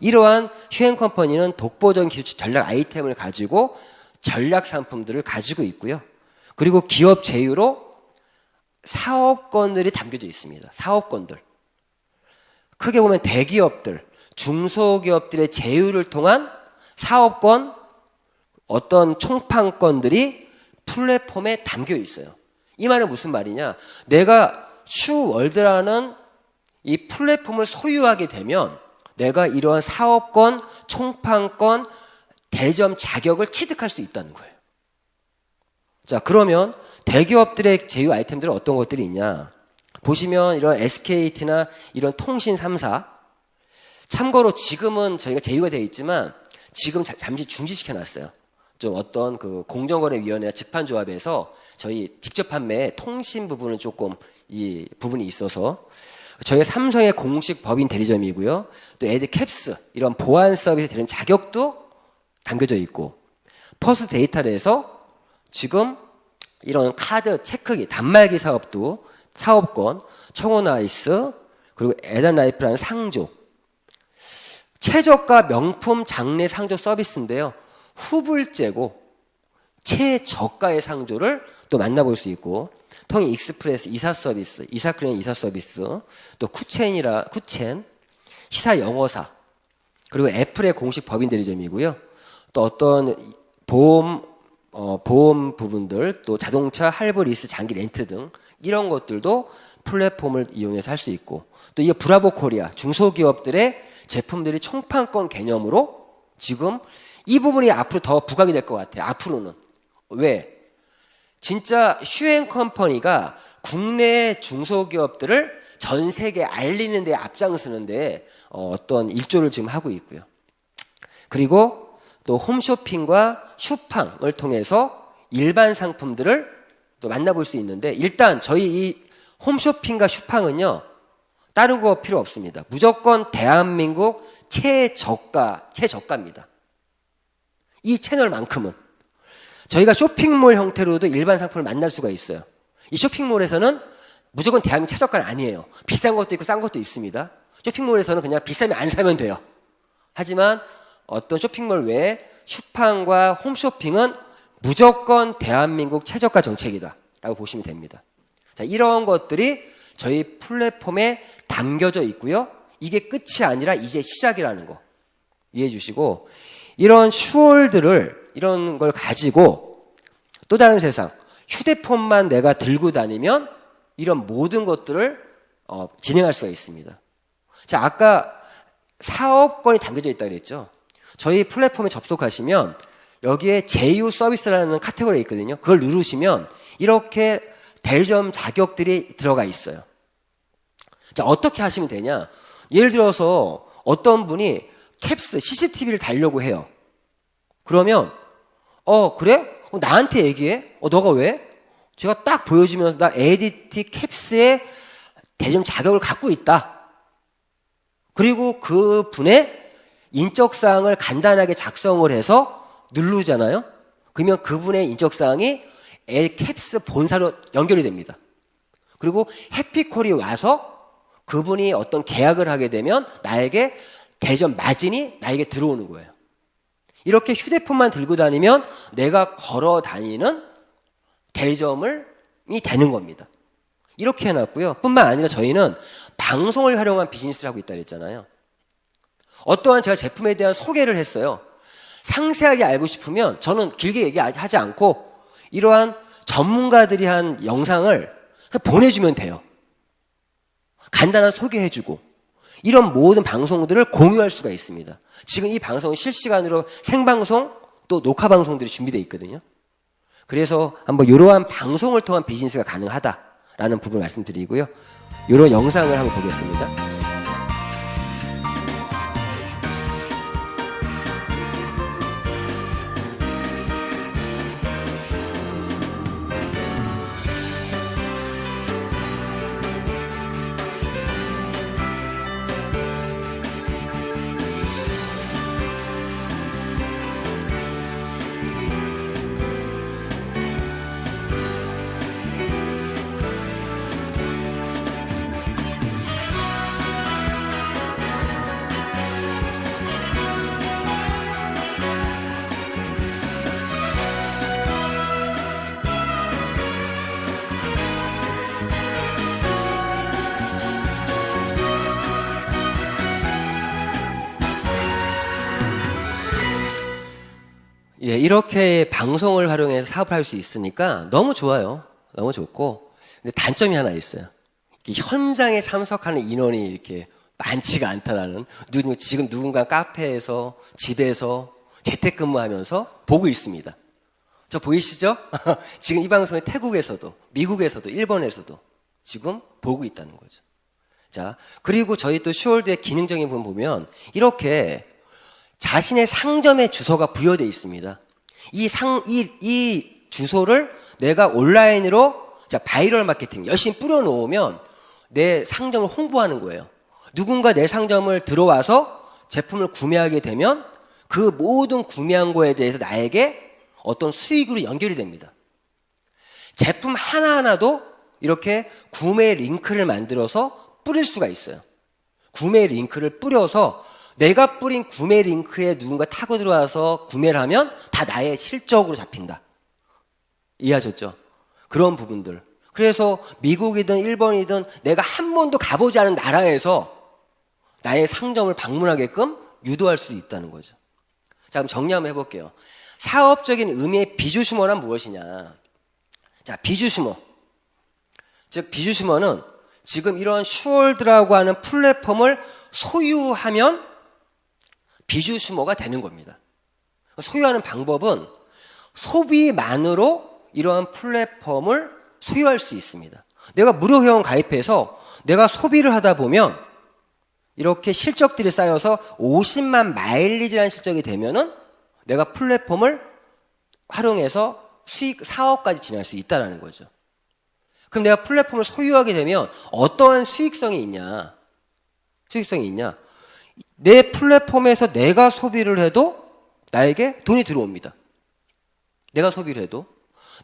이러한 슈엔 컴퍼니는 독보적인 기술 전략 아이템을 가지고 전략 상품들을 가지고 있고요. 그리고 기업 제휴로 사업권들이 담겨져 있습니다. 사업권들. 크게 보면 대기업들, 중소기업들의 제휴를 통한 사업권, 어떤 총판권들이 플랫폼에 담겨 있어요. 이 말은 무슨 말이냐? 내가 슈월드라는 이 플랫폼을 소유하게 되면 내가 이러한 사업권, 총판권, 대점 자격을 취득할 수 있다는 거예요. 자, 그러면 대기업들의 제휴 아이템들은 어떤 것들이 있냐? 보시면 이런 SKT나 이런 통신 3사, 참고로 지금은 저희가 제휴가 되어 있지만 지금 잠시 중지시켜놨어요. 좀 어떤 그 공정거래위원회나 집판조합에서 저희 직접 판매 통신 부분은 조금 이 부분이 있어서 저희가 삼성의 공식 법인 대리점이고요. 또 에드캡스 이런 보안 서비스 대리점 자격도 담겨져 있고, 퍼스트 데이터에서 지금 이런 카드 체크기 단말기 사업도 사업권, 청원아이스, 그리고 에단라이프라는 상조, 최저가 명품 장례 상조 서비스인데요. 후불제고 최저가의 상조를 또 만나볼 수 있고, 통일 익스프레스 이사 서비스, 이사클린 이사 서비스, 또 쿠첸, 시사 영어사, 그리고 애플의 공식 법인 대리점이고요. 또 어떤 보험 부분들, 또 자동차 할부 리스, 장기 렌트 등 이런 것들도 플랫폼을 이용해서 할 수 있고, 또 이게 브라보 코리아 중소기업들의 제품들이 총판권 개념으로 지금 이 부분이 앞으로 더 부각이 될 것 같아요. 앞으로는. 왜? 진짜 슈엔 컴퍼니가 국내 중소기업들을 전 세계에 알리는 데 앞장서는데 어떤 일조를 지금 하고 있고요. 그리고 또 홈쇼핑과 슈팡을 통해서 일반 상품들을 또 만나볼 수 있는데, 일단 저희 이 홈쇼핑과 슈팡은요, 다른 거 필요 없습니다. 무조건 대한민국 최저가입니다. 이 채널만큼은. 저희가 쇼핑몰 형태로도 일반 상품을 만날 수가 있어요. 이 쇼핑몰에서는 무조건 대한민국 최저가는 아니에요. 비싼 것도 있고 싼 것도 있습니다. 쇼핑몰에서는 그냥 비싸면 안 사면 돼요. 하지만 어떤 쇼핑몰 외에 슈팡과 홈쇼핑은 무조건 대한민국 최저가 정책이다 라고 보시면 됩니다. 자, 이런 것들이 저희 플랫폼에 담겨져 있고요. 이게 끝이 아니라 이제 시작이라는 거 이해해 주시고, 이런 슈월드를 이런 걸 가지고 또 다른 세상, 휴대폰만 내가 들고 다니면 이런 모든 것들을 진행할 수가 있습니다. 자, 아까 사업권이 담겨져 있다고 그랬죠. 저희 플랫폼에 접속하시면 여기에 제휴 서비스라는 카테고리가 있거든요. 그걸 누르시면 이렇게 대리점 자격들이 들어가 있어요. 자, 어떻게 하시면 되냐? 예를 들어서 어떤 분이 캡스, CCTV를 달려고 해요. 그러면 그래? 나한테 얘기해? 너가 왜? 제가 딱 보여주면서 나 ADT 캡스의 대리점 자격을 갖고 있다. 그리고 그 분의 인적사항을 간단하게 작성을 해서 누르잖아요. 그러면 그분의 인적사항이 엘캡스 본사로 연결이 됩니다. 그리고 해피콜이 와서 그분이 어떤 계약을 하게 되면 나에게 대전 마진이 나에게 들어오는 거예요. 이렇게 휴대폰만 들고 다니면 내가 걸어 다니는 대점이 되는 겁니다. 이렇게 해놨고요. 뿐만 아니라 저희는 방송을 활용한 비즈니스를 하고 있다 그랬잖아요. 어떠한 제가 제품에 대한 소개를 했어요. 상세하게 알고 싶으면 저는 길게 얘기하지 않고 이러한 전문가들이 한 영상을 보내주면 돼요. 간단한 소개해주고 이런 모든 방송들을 공유할 수가 있습니다. 지금 이 방송은 실시간으로 생방송 또 녹화 방송들이 준비되어 있거든요. 그래서 한번 이러한 방송을 통한 비즈니스가 가능하다라는 부분을 말씀드리고요. 이런 영상을 한번 보겠습니다. 예, 이렇게 방송을 활용해서 사업을 할 수 있으니까 너무 좋아요. 너무 좋고. 근데 단점이 하나 있어요. 현장에 참석하는 인원이 이렇게 많지가 않다라는. 지금 누군가 카페에서, 집에서 재택근무하면서 보고 있습니다. 저 보이시죠? 지금 이 방송이 태국에서도, 미국에서도, 일본에서도 지금 보고 있다는 거죠. 자, 그리고 저희 또 슈월드의 기능적인 부분 보면 이렇게 자신의 상점의 주소가 부여되어 있습니다. 이 주소를 내가 온라인으로 바이럴 마케팅 열심히 뿌려놓으면 내 상점을 홍보하는 거예요. 누군가 내 상점을 들어와서 제품을 구매하게 되면 그 모든 구매한 거에 대해서 나에게 어떤 수익으로 연결이 됩니다. 제품 하나하나도 이렇게 구매 링크를 만들어서 뿌릴 수가 있어요. 구매 링크를 뿌려서 내가 뿌린 구매 링크에 누군가 타고 들어와서 구매를 하면 다 나의 실적으로 잡힌다. 이해하셨죠? 그런 부분들. 그래서 미국이든 일본이든 내가 한 번도 가보지 않은 나라에서 나의 상점을 방문하게끔 유도할 수 있다는 거죠. 자, 그럼 정리 한번 해볼게요. 사업적인 의미의 비주슈머란 무엇이냐? 자, 비주슈머. 즉, 비주슈머는 지금 이런 슈월드라고 하는 플랫폼을 소유하면 비주슈머가 되는 겁니다. 소유하는 방법은 소비만으로 이러한 플랫폼을 소유할 수 있습니다. 내가 무료 회원 가입해서 내가 소비를 하다 보면 이렇게 실적들이 쌓여서 50만 마일리지라는 실적이 되면은 내가 플랫폼을 활용해서 수익 4억까지 진행할 수 있다는 거죠. 그럼 내가 플랫폼을 소유하게 되면 어떠한 수익성이 있냐? 수익성이 있냐? 내 플랫폼에서 내가 소비를 해도 나에게 돈이 들어옵니다. 내가 소비를 해도.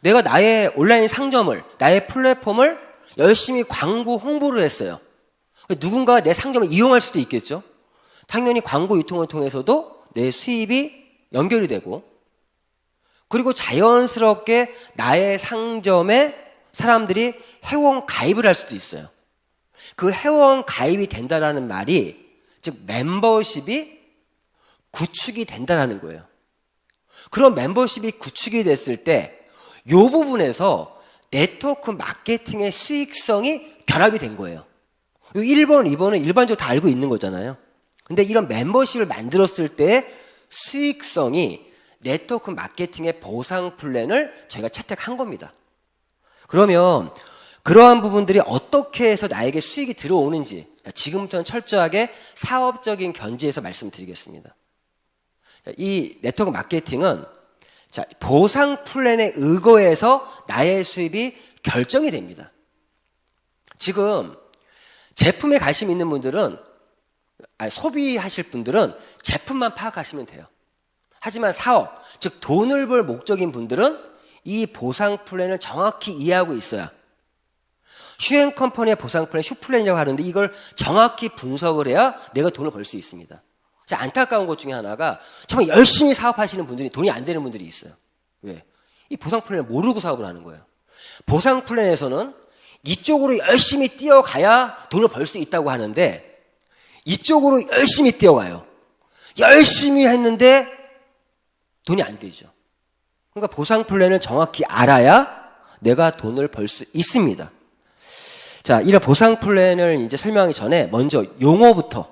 내가 나의 온라인 상점을, 나의 플랫폼을 열심히 광고 홍보를 했어요. 누군가가 내 상점을 이용할 수도 있겠죠. 당연히 광고 유통을 통해서도 내 수입이 연결이 되고, 그리고 자연스럽게 나의 상점에 사람들이 회원 가입을 할 수도 있어요. 그 회원 가입이 된다라는 말이, 즉 멤버십이 구축이 된다라는 거예요. 그런 멤버십이 구축이 됐을 때 이 부분에서 네트워크 마케팅의 수익성이 결합이 된 거예요. 1번, 2번은 일반적으로 다 알고 있는 거잖아요. 근데 이런 멤버십을 만들었을 때 수익성이 네트워크 마케팅의 보상 플랜을 저희가 채택한 겁니다. 그러면 그러한 부분들이 어떻게 해서 나에게 수익이 들어오는지 지금부터는 철저하게 사업적인 견지에서 말씀드리겠습니다. 이 네트워크 마케팅은 보상 플랜에 의거해서 나의 수입이 결정이 됩니다. 지금 제품에 관심 있는 분들은, 소비하실 분들은 제품만 파악하시면 돼요. 하지만 사업, 즉 돈을 벌 목적인 분들은 이 보상 플랜을 정확히 이해하고 있어야 휴행 컴퍼니의 보상 플랜 휴플랜이라고 하는데 이걸 정확히 분석을 해야 내가 돈을 벌 수 있습니다. 진짜 안타까운 것 중에 하나가 정말 열심히 사업하시는 분들이 돈이 안 되는 분들이 있어요. 왜? 이 보상 플랜을 모르고 사업을 하는 거예요. 보상 플랜에서는 이쪽으로 열심히 뛰어가야 돈을 벌 수 있다고 하는데 이쪽으로 열심히 뛰어가요. 열심히 했는데 돈이 안 되죠. 그러니까 보상 플랜을 정확히 알아야 내가 돈을 벌 수 있습니다. 자, 이런 보상 플랜을 이제 설명하기 전에 먼저 용어부터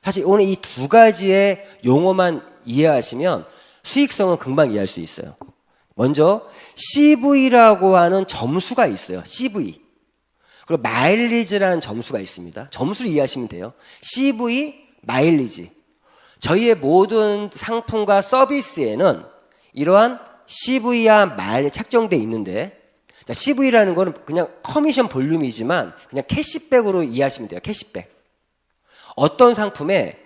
사실 오늘 이 두 가지의 용어만 이해하시면 수익성은 금방 이해할 수 있어요. 먼저 CV라고 하는 점수가 있어요. CV. 그리고 마일리지라는 점수가 있습니다. 점수를 이해하시면 돼요. CV, 마일리지. 저희의 모든 상품과 서비스에는 이러한 CV와 마일리지 책정되어 있는데 자, CV라는 거는 그냥 커미션 볼륨이지만 그냥 캐시백으로 이해하시면 돼요. 캐시백. 어떤 상품에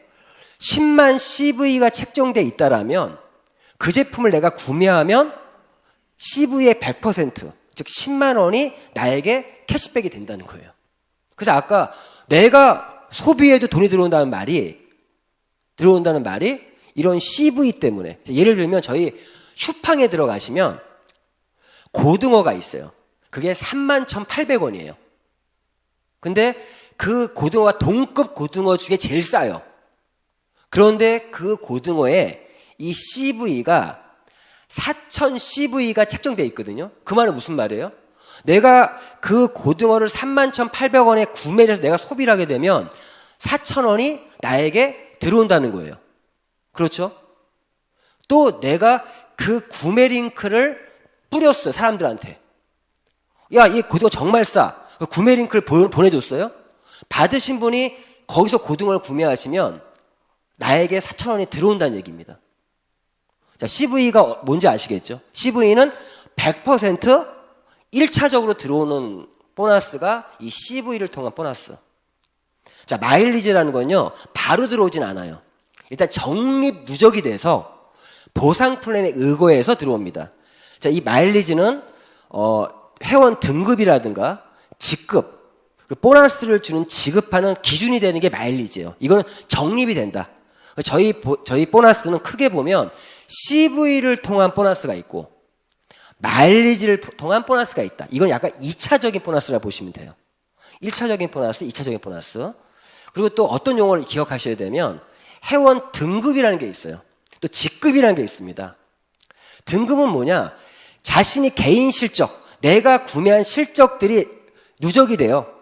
10만 CV가 책정되어 있다라면 그 제품을 내가 구매하면 CV의 100%, 즉 10만 원이 나에게 캐시백이 된다는 거예요. 그래서 아까 내가 소비해도 돈이 들어온다는 말이 이런 CV 때문에 예를 들면 저희 슈팡에 들어가시면 고등어가 있어요. 그게 31,800원이에요. 근데 그 고등어가 동급 고등어 중에 제일 싸요. 그런데 그 고등어에 이 CV가 4,000 CV가 책정되어 있거든요. 그 말은 무슨 말이에요? 내가 그 고등어를 31,800원에 구매를 해서 내가 소비를 하게 되면 4,000원이 나에게 들어온다는 거예요. 그렇죠? 또 내가 그 구매 링크를 뿌렸어요. 사람들한테. 야, 이 고등어 정말 싸. 구매 링크를 보내줬어요. 받으신 분이 거기서 고등어를 구매하시면 나에게 4,000원이 들어온다는 얘기입니다. 자, CV가 뭔지 아시겠죠? CV는 100% 1차적으로 들어오는 보너스가 이 CV를 통한 보너스. 자, 마일리지라는 건요, 바로 들어오진 않아요. 일단 적립 누적이 돼서 보상 플랜에 의거해서 들어옵니다. 자, 이 마일리지는, 회원 등급이라든가 직급, 보너스를 주는 지급하는 기준이 되는 게 마일리지예요. 이거는 적립이 된다. 저희 보너스는 크게 보면 CV를 통한 보너스가 있고 마일리지를 통한 보너스가 있다. 이건 약간 2차적인 보너스라고 보시면 돼요. 1차적인 보너스, 2차적인 보너스. 그리고 또 어떤 용어를 기억하셔야 되면 회원 등급이라는 게 있어요. 또 직급이라는 게 있습니다. 등급은 뭐냐? 자신이 개인 실적, 내가 구매한 실적들이 누적이 돼요.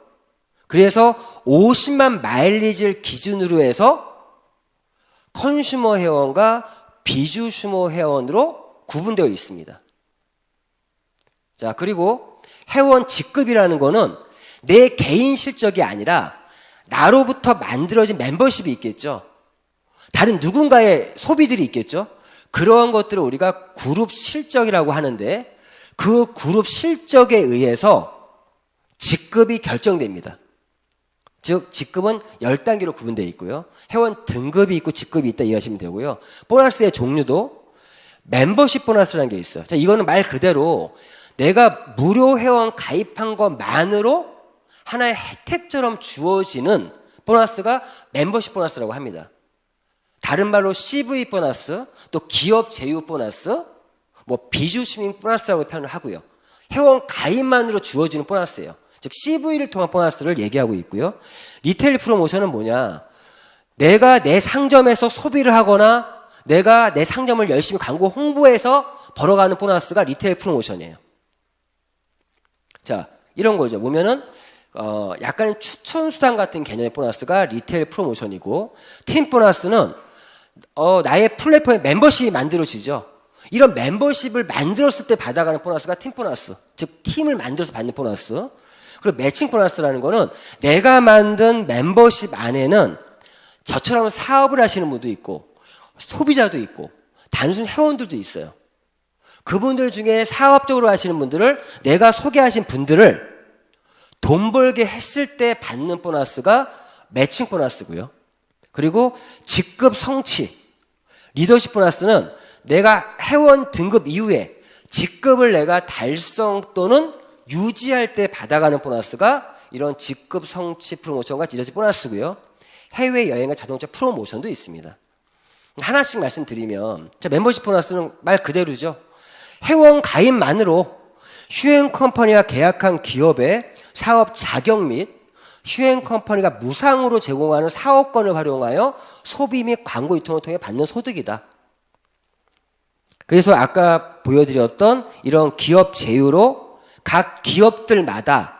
그래서 50만 마일리지를 기준으로 해서 컨슈머 회원과 비주슈머 회원으로 구분되어 있습니다. 자, 그리고 회원 직급이라는 거는 내 개인 실적이 아니라 나로부터 만들어진 멤버십이 있겠죠. 다른 누군가의 소비들이 있겠죠. 그러한 것들을 우리가 그룹 실적이라고 하는데 그 그룹 실적에 의해서 직급이 결정됩니다. 즉 직급은 10단계로 구분되어 있고요. 회원 등급이 있고 직급이 있다 이해하시면 되고요. 보너스의 종류도 멤버십 보너스라는 게 있어요. 자, 이거는 말 그대로 내가 무료 회원 가입한 것만으로 하나의 혜택처럼 주어지는 보너스가 멤버십 보너스라고 합니다. 다른 말로 CV 보너스, 또 기업 제휴 보너스, 뭐 비주 시민 보너스라고 표현을 하고요. 회원 가입만으로 주어지는 보너스예요. 즉 CV를 통한 보너스를 얘기하고 있고요. 리테일 프로모션은 뭐냐? 내가 내 상점에서 소비를 하거나 내가 내 상점을 열심히 광고 홍보해서 벌어가는 보너스가 리테일 프로모션이에요. 자, 이런 거죠. 보면은 약간의 추천 수당 같은 개념의 보너스가 리테일 프로모션이고 팀 보너스는 나의 플랫폼에 멤버십이 만들어지죠. 이런 멤버십을 만들었을 때 받아가는 보너스가 팀 보너스, 즉 팀을 만들어서 받는 보너스. 그리고 매칭 보너스라는 거는 내가 만든 멤버십 안에는 저처럼 사업을 하시는 분도 있고 소비자도 있고 단순 회원들도 있어요. 그분들 중에 사업적으로 하시는 분들을 내가 소개하신 분들을 돈 벌게 했을 때 받는 보너스가 매칭 보너스고요. 그리고 직급 성취, 리더십 보너스는 내가 회원 등급 이후에 직급을 내가 달성 또는 유지할 때 받아가는 보너스가 이런 직급 성취 프로모션과 지저지 보너스고요. 해외여행과 자동차 프로모션도 있습니다. 하나씩 말씀드리면 멤버십 보너스는 말 그대로죠. 회원 가입만으로 휴행 컴퍼니와 계약한 기업의 사업 자격 및 휴행 컴퍼니가 무상으로 제공하는 사업권을 활용하여 소비 및 광고 유통을 통해 받는 소득이다. 그래서 아까 보여드렸던 이런 기업 제휴로 각 기업들마다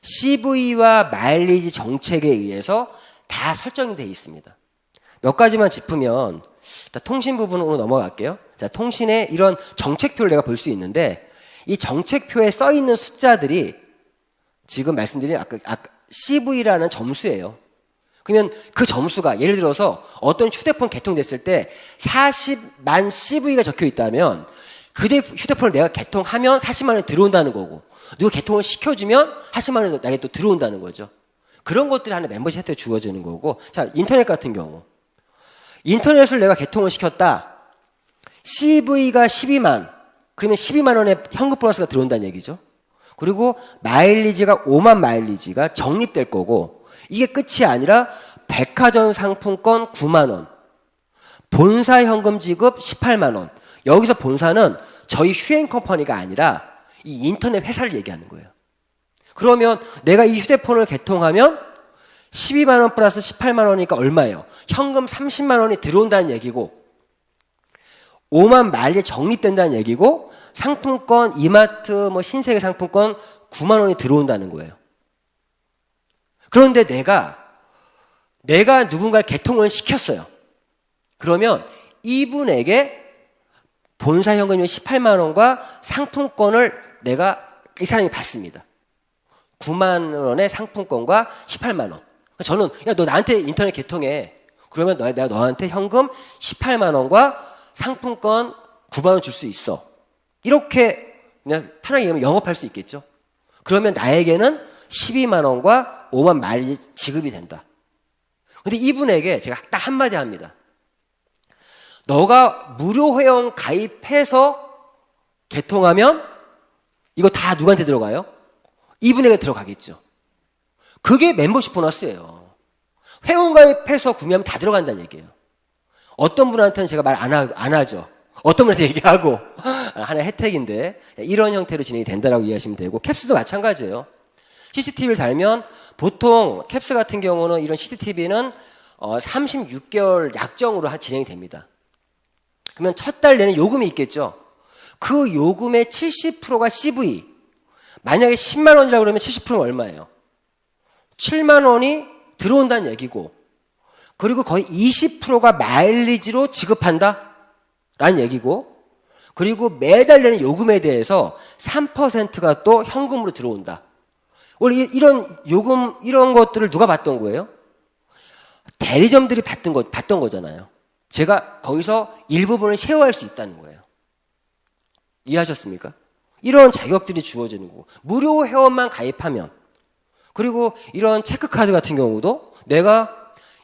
CV와 마일리지 정책에 의해서 다 설정이 되어 있습니다. 몇 가지만 짚으면 통신 부분으로 넘어갈게요. 자, 통신의 이런 정책표를 내가 볼 수 있는데 이 정책표에 써 있는 숫자들이 지금 말씀드린 아까 CV라는 점수예요. 그러면 그 점수가 예를 들어서 어떤 휴대폰 개통됐을 때 40만 CV가 적혀 있다면 그 휴대폰을 내가 개통하면 40만 원이 들어온다는 거고 누가 개통을 시켜주면 40만 원이 나에게 또 들어온다는 거죠. 그런 것들이 하나 멤버십 혜택이 주어지는 거고 자 인터넷 같은 경우 인터넷을 내가 개통을 시켰다. CV가 12만 그러면 12만 원의 현금 보너스가 들어온다는 얘기죠. 그리고 마일리지가 5만 마일리지가 적립될 거고 이게 끝이 아니라 백화점 상품권 9만 원 본사 현금 지급 18만 원 여기서 본사는 저희 휴행 컴퍼니가 아니라 이 인터넷 회사를 얘기하는 거예요. 그러면 내가 이 휴대폰을 개통하면 12만 원 플러스 18만 원이니까 얼마예요? 현금 30만 원이 들어온다는 얘기고 5만 마일리지 적립된다는 얘기고 상품권 이마트 뭐 신세계 상품권 9만 원이 들어온다는 거예요. 그런데 내가 누군가를 개통을 시켰어요. 그러면 이분에게 본사 현금이 18만 원과 상품권을 내가 이 사람이 받습니다. 9만 원의 상품권과 18만 원. 저는 야 너 나한테 인터넷 개통해. 그러면 내가 너한테 현금 18만 원과 상품권 9만 원 줄 수 있어. 이렇게 그냥 편하게 얘기하면 영업할 수 있겠죠. 그러면 나에게는 12만 원과 5만 마일리지 지급이 된다. 근데 이분에게 제가 딱 한마디 합니다. 너가 무료 회원 가입해서 개통하면 이거 다 누구한테 들어가요? 이분에게 들어가겠죠. 그게 멤버십 보너스예요. 회원 가입해서 구매하면 다 들어간다는 얘기예요. 어떤 분한테는 제가 말 안 하죠. 어떤 분한테 얘기하고 하나의 혜택인데 이런 형태로 진행이 된다라고 이해하시면 되고 캡스도 마찬가지예요. CCTV를 달면 보통 캡스 같은 경우는 이런 CCTV는 36개월 약정으로 진행이 됩니다. 그러면 첫 달 내는 요금이 있겠죠. 그 요금의 70%가 CV. 만약에 10만 원이라고 그러면 70%는 얼마예요? 7만 원이 들어온다는 얘기고 그리고 거의 20%가 마일리지로 지급한다? 라는 얘기고 그리고 매달 내는 요금에 대해서 3%가 또 현금으로 들어온다. 원래 이런 요금 이런 것들을 누가 받던 거예요? 대리점들이 받던 거잖아요. 제가 거기서 일부분을 쉐어할 수 있다는 거예요. 이해하셨습니까? 이런 자격들이 주어지는 거고 무료 회원만 가입하면 그리고 이런 체크카드 같은 경우도 내가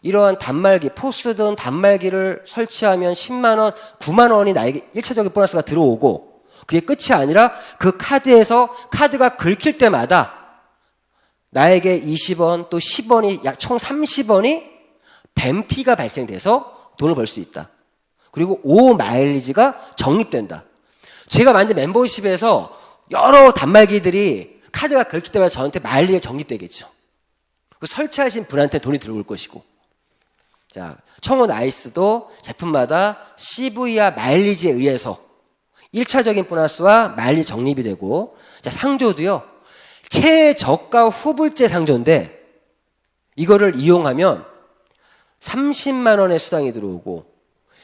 이러한 단말기, 포스든 단말기를 설치하면 10만 원, 9만 원이 나에게 1차적인 보너스가 들어오고 그게 끝이 아니라 그 카드에서 카드가 긁힐 때마다 나에게 20원 또 10원이 약 총 30원이 뱀피가 발생돼서 돈을 벌 수 있다. 그리고 5 마일리지가 적립된다. 제가 만든 멤버십에서 여러 단말기들이 카드가 긁힐 때마다 저한테 마일리지가 적립되겠죠. 설치하신 분한테 돈이 들어올 것이고 자, 청원 아이스도 제품마다 CV와 마일리지에 의해서 1차적인 보너스와 마일리지 적립이 되고 자, 상조도요. 최저가 후불제 상조인데 이거를 이용하면 30만 원의 수당이 들어오고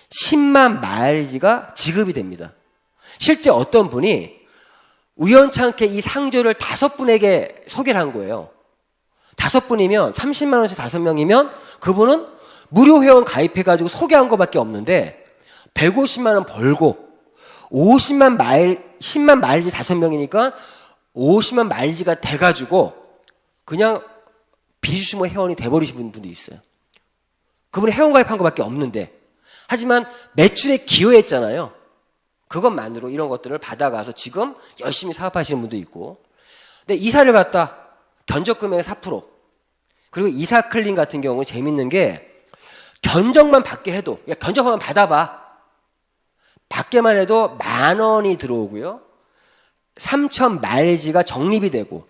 10만 마일리지가 지급이 됩니다. 실제 어떤 분이 우연찮게 이 상조를 5분에게 소개를 한 거예요. 5분이면 30만 원씩 5명이면 그분은 무료 회원 가입해가지고 소개한 것밖에 없는데 150만 원 벌고 10만 마일리지 5명이니까 50만 마일리지가 돼가지고 그냥 비주슈머 회원이 돼버리신 분도 있어요. 그분이 회원 가입한 것밖에 없는데 하지만 매출에 기여했잖아요. 그것만으로 이런 것들을 받아가서 지금 열심히 사업하시는 분도 있고. 근데 이사를 갔다. 견적 금액 4%. 그리고 이사 클린 같은 경우는 재밌는 게 견적만 받게 해도, 야, 견적 한번 받아봐. 받게만 해도 10,000원이 들어오고요. 3,000 마일리지가 적립이 되고,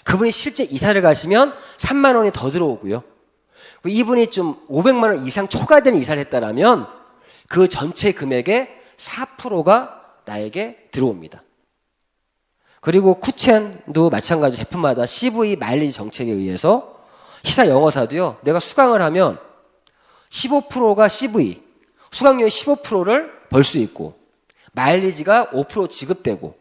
그분이 실제 이사를 가시면 30,000원이 더 들어오고요. 이분이 좀 500만 원 이상 초과되는 이사를 했다라면 그 전체 금액의 4%가 나에게 들어옵니다. 그리고 쿠첸도 마찬가지로 제품마다 CV 마일리지 정책에 의해서 시사 영어사도요. 내가 수강을 하면 15%가 CV, 수강료의 15%를 벌 수 있고 마일리지가 5% 지급되고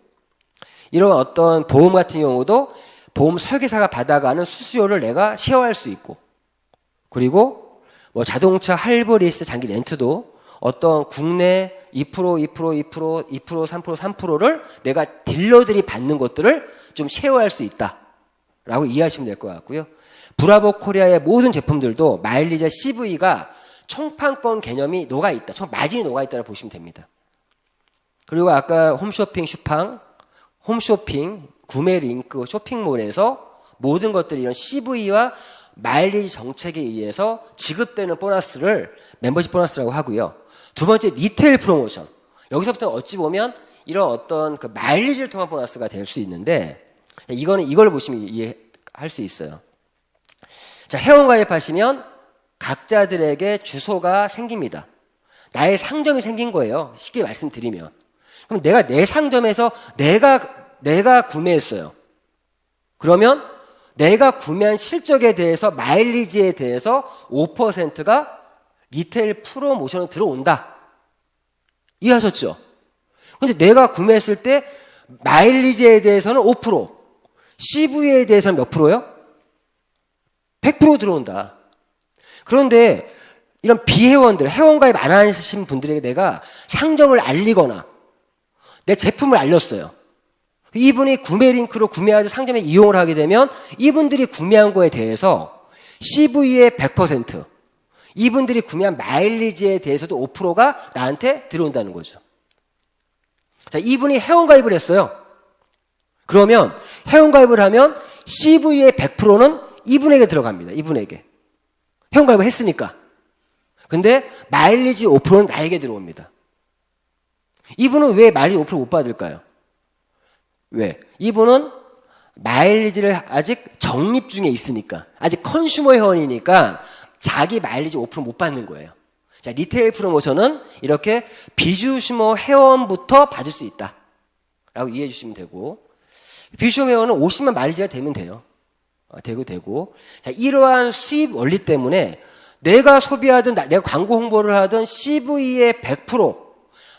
이런 어떤 보험 같은 경우도 보험 설계사가 받아가는 수수료를 내가 쉐어할 수 있고 그리고 뭐 자동차 할부 리스 장기 렌트도 어떤 국내 2%, 3%, 3%를 내가 딜러들이 받는 것들을 좀 쉐어할 수 있다라고 이해하시면 될 것 같고요. 브라보 코리아의 모든 제품들도 마일리지 CV가 총판권 개념이 녹아있다. 총 마진이 녹아있다고 보시면 됩니다. 그리고 아까 홈쇼핑 슈팡, 홈쇼핑, 구매 링크, 쇼핑몰에서 모든 것들이 이런 CV와 마일리지 정책에 의해서 지급되는 보너스를 멤버십 보너스라고 하고요. 두 번째 리테일 프로모션. 여기서부터 어찌 보면 이런 어떤 그 마일리지를 통한 보너스가 될 수 있는데 이걸 보시면 이해할 수 있어요. 자, 회원 가입하시면 각자들에게 주소가 생깁니다. 나의 상점이 생긴 거예요. 쉽게 말씀드리면. 그럼 내가 내 상점에서 내가 구매했어요. 그러면 내가 구매한 실적에 대해서 마일리지에 대해서 5%가 리테일 프로모션으로 들어온다. 이해하셨죠? 근데 내가 구매했을 때 마일리지에 대해서는 5%, CV에 대해서는 몇 프로요? 100% 들어온다. 그런데 이런 비회원들, 회원가입 안 하신 분들에게 내가 상점을 알리거나 내 제품을 알렸어요. 이분이 구매 링크로 구매하지 상점에 이용을 하게 되면 이분들이 구매한 거에 대해서 CV의 100%, 이분들이 구매한 마일리지에 대해서도 5%가 나한테 들어온다는 거죠. 자, 이분이 회원가입을 했어요. 그러면 회원가입을 하면 CV의 100%는 이분에게 들어갑니다. 이분에게. 회원가입을 했으니까. 근데 마일리지 5%는 나에게 들어옵니다. 이분은 왜 마일리지 5% 못 받을까요? 왜? 이분은 마일리지를 아직 적립 중에 있으니까, 아직 컨슈머 회원이니까 자기 마일리지 5% 못 받는 거예요. 자, 리테일 프로모션은 이렇게 비주슈머 회원부터 받을 수 있다 라고 이해해 주시면 되고, 비주슈머 회원은 50만 마일리지가 되면 돼요. 되고. 자, 이러한 수입 원리 때문에 내가 소비하든 내가 광고 홍보를 하든 CV의 100%,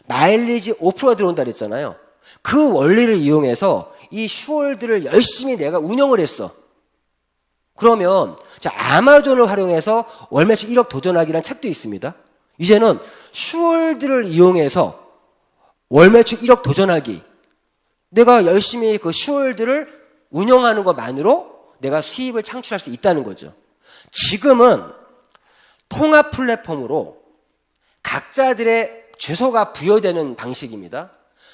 마일리지 5%가 들어온다 그랬잖아요. 그 원리를 이용해서 이 슈월드를 열심히 내가 운영을 했어. 그러면 자, 아마존을 활용해서 월 매출 1억 도전하기라는 책도 있습니다. 이제는 슈월드를 이용해서 월 매출 1억 도전하기. 내가 열심히 그 슈월드를 운영하는 것만으로 내가 수입을 창출할 수 있다는 거죠. 지금은 통합 플랫폼으로 각자들의 주소가 부여되는 방식입니다.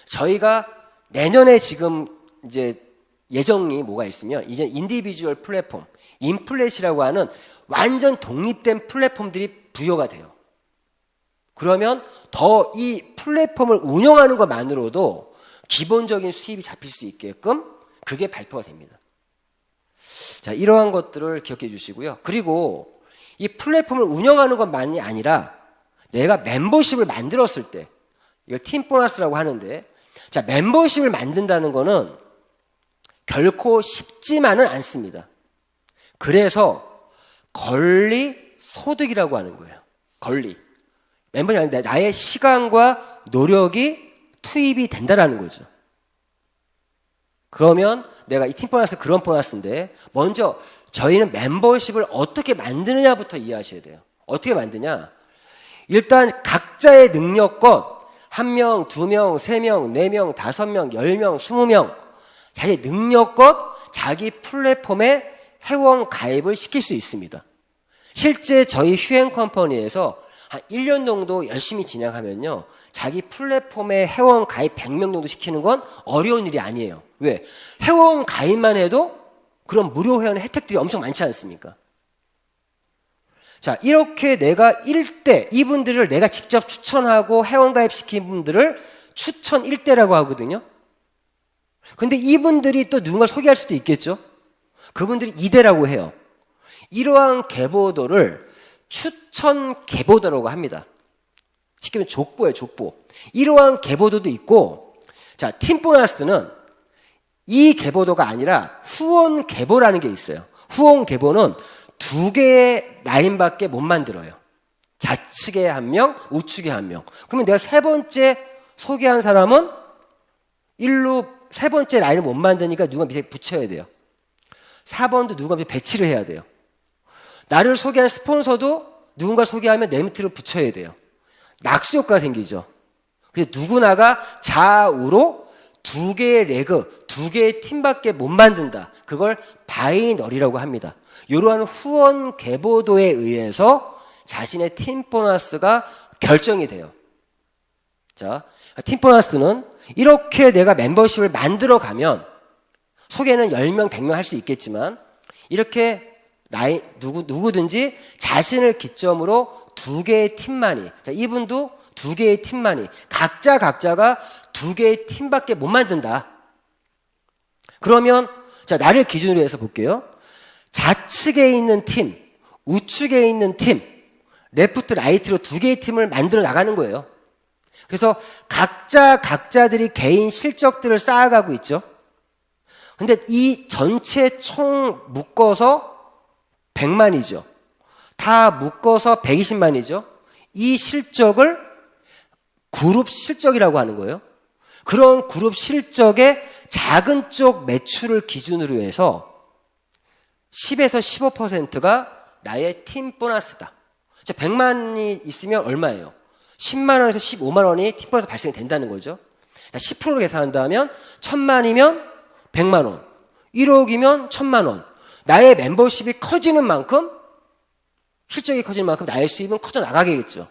저희가 내년에 지금 이제 예정이 뭐가 있으면 이제 인디비주얼 플랫폼, 인플랫이라고 하는 완전 독립된 플랫폼들이 부여가 돼요. 그러면 더 이 플랫폼을 운영하는 것만으로도 기본적인 수입이 잡힐 수 있게끔 그게 발표가 됩니다. 자, 이러한 것들을 기억해 주시고요. 그리고 이 플랫폼을 운영하는 것만이 아니라 내가 멤버십을 만들었을 때, 이걸 팀 보너스라고 하는데, 자, 멤버십을 만든다는 거는 결코 쉽지만은 않습니다. 그래서 권리 소득이라고 하는 거예요. 권리. 멤버십이 아니라 나의 시간과 노력이 투입이 된다라는 거죠. 그러면 내가 이 팀 보너스 그런 보너스인데, 먼저 저희는 멤버십을 어떻게 만드느냐부터 이해하셔야 돼요. 어떻게 만드냐? 일단 각자의 능력껏 1명, 2명, 3명, 4명, 5명, 10명, 20명 자기 능력껏 자기 플랫폼에 회원 가입을 시킬 수 있습니다. 실제 저희 휴행 컴퍼니에서 한 1년 정도 열심히 진행하면요. 자기 플랫폼에 회원 가입 100명 정도 시키는 건 어려운 일이 아니에요. 왜? 회원 가입만 해도 그런 무료 회원 혜택들이 엄청 많지 않습니까? 자, 이렇게 내가 1대, 이분들을 내가 직접 추천하고 회원 가입시킨 분들을 추천 1대라고 하거든요. 근데 이분들이 또 누군가 소개할 수도 있겠죠? 그분들이 2대라고 해요. 이러한 계보도를 추천 계보도라고 합니다. 쉽게 말하면 족보예요, 족보. 이러한 계보도도 있고, 자, 팀 보너스는 이 계보도가 아니라 후원 계보라는 게 있어요. 후원 계보는 2개의 라인밖에 못 만들어요. 좌측에 1명, 우측에 1명. 그러면 내가 세 번째 소개한 사람은 일로 세 번째 라인을 못 만드니까 누가 밑에 붙여야 돼요. 4번도 누가 밑에 배치를 해야 돼요. 나를 소개한 스폰서도 누군가 소개하면 내 밑으로 붙여야 돼요. 낙수효과가 생기죠. 그래서 누구나가 좌우로 2개의 레그, 2개의 팀밖에 못 만든다. 그걸 바이너리라고 합니다. 이러한 후원 계보도에 의해서 자신의 팀 보너스가 결정이 돼요. 자, 팀 보너스는 이렇게 내가 멤버십을 만들어 가면 소개는 10명, 100명 할 수 있겠지만 이렇게 누구든지 자신을 기점으로 2개의 팀만이, 자, 이분도 2개의 팀만이, 각자가 2개의 팀밖에 못 만든다. 그러면, 자, 나를 기준으로 해서 볼게요. 좌측에 있는 팀, 우측에 있는 팀, 레프트, 라이트로 2개의 팀을 만들어 나가는 거예요. 그래서 각자들이 개인 실적들을 쌓아가고 있죠. 근데 이 전체 총 묶어서 100만이죠. 다 묶어서 120만이죠. 이 실적을 그룹 실적이라고 하는 거예요. 그런 그룹 실적의 작은 쪽 매출을 기준으로 해서 10에서 15%가 나의 팀 보너스다. 자, 100만이 있으면 얼마예요? 10만 원에서 15만 원이 팀 보너스 발생이 된다는 거죠. 10%로 계산한다면 1000만이면 100만 원, 1억이면 1000만 원. 나의 멤버십이 커지는 만큼, 실적이 커지는 만큼 나의 수입은 커져 나가겠죠.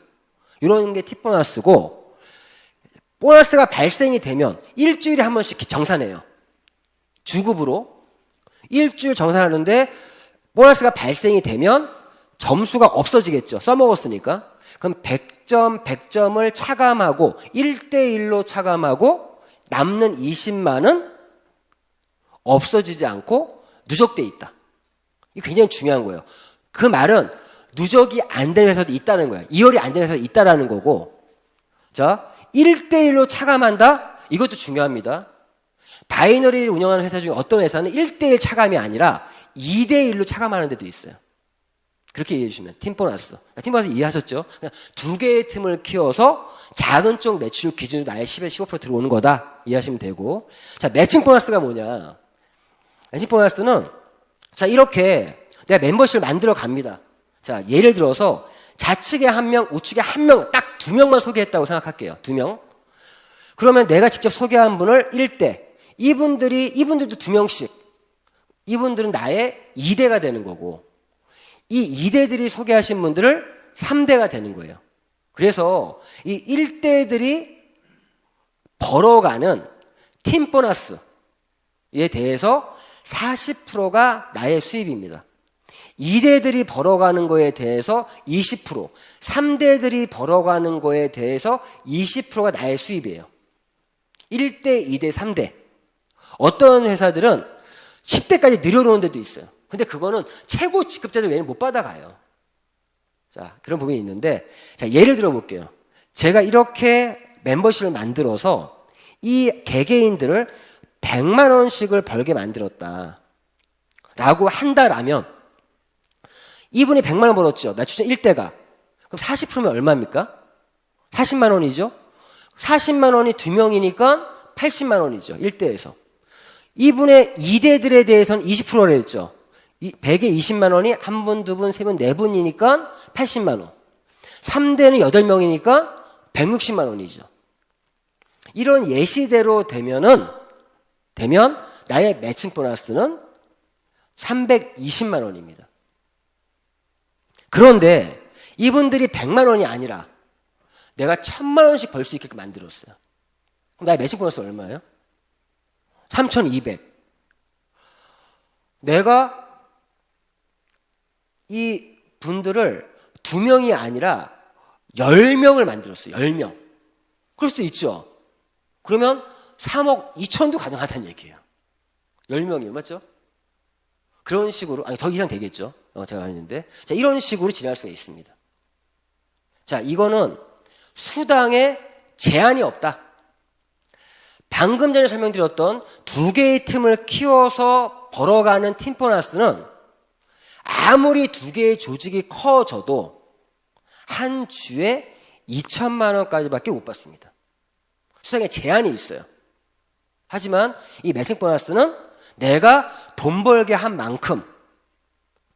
이런 게 팀 보너스고, 보너스가 발생이 되면 일주일에 한 번씩 정산해요. 주급으로. 일주일 정산하는데 보너스가 발생이 되면 점수가 없어지겠죠. 써먹었으니까. 그럼 100점을 차감하고 1대1로 차감하고 남는 20만은 없어지지 않고 누적돼 있다. 이게 굉장히 중요한 거예요. 그 말은 누적이 안 되는 회사도 있다는 거예요. 이월이 안 되는 회사도 있다라는 거고. 자, 1대1로 차감한다? 이것도 중요합니다. 바이너리를 운영하는 회사 중에 어떤 회사는 1대1 차감이 아니라 2대1로 차감하는 데도 있어요. 그렇게 이해해 주시면 팀 보너스. 팀 보너스 이해하셨죠? 그냥 2개의 팀을 키워서 작은 쪽 매출 기준으로 나의 10에서 15% 들어오는 거다. 이해하시면 되고. 자, 매칭 보너스가 뭐냐? 매칭 보너스는 자, 이렇게 내가 멤버십을 만들어 갑니다. 자, 예를 들어서 좌측에 1명, 우측에 1명, 딱 2명만 소개했다고 생각할게요. 2명. 그러면 내가 직접 소개한 분을 1대. 이분들도 2명씩. 이분들은 나의 2대가 되는 거고. 이 2대들이 소개하신 분들을 3대가 되는 거예요. 그래서 이 1대들이 벌어가는 팀 보너스에 대해서 40%가 나의 수입입니다. 2대들이 벌어가는 거에 대해서 20%, 3대들이 벌어가는 거에 대해서 20%가 나의 수입이에요. 1대, 2대, 3대. 어떤 회사들은 10대까지 늘어놓은 데도 있어요. 근데 그거는 최고 직급자들 외에는 못 받아가요. 자, 그런 부분이 있는데, 자, 예를 들어 볼게요. 제가 이렇게 멤버십을 만들어서 이 개개인들을 100만 원씩을 벌게 만들었다. 라고 한다라면, 이분이 100만 원 벌었죠. 나 추천 1대가. 그럼 40%면 얼마입니까? 40만 원이죠. 40만 원이 2명이니까 80만 원이죠. 1대에서. 이분의 2대들에 대해서는 20%를 했죠. 100에 20만 원이 1분, 2분, 3분, 4분이니까 80만 원. 3대는 8명이니까 160만 원이죠. 이런 예시대로 되면 나의 매칭 보너스는 320만 원입니다. 그런데 이분들이 100만 원이 아니라 내가 1000만 원씩 벌 수 있게끔 만들었어요. 그럼 나의 매칭 보너스 얼마예요? 3,200. 내가 이 분들을 2명이 아니라 10명을 만들었어요. 10명. 그럴 수도 있죠. 그러면 3억 2천도 가능하다는 얘기예요. 10명이면 맞죠? 그런 식으로, 아니 더 이상 되겠죠. 제가 했는데. 자, 이런 식으로 진행할 수가 있습니다. 자, 이거는 수당에 제한이 없다. 방금 전에 설명드렸던 2개의 팀을 키워서 벌어가는 팀 보너스는 아무리 2개의 조직이 커져도 한 주에 2천만 원까지밖에 못 받습니다. 수당에 제한이 있어요. 하지만 이 매칭 보너스는 내가 돈 벌게 한 만큼,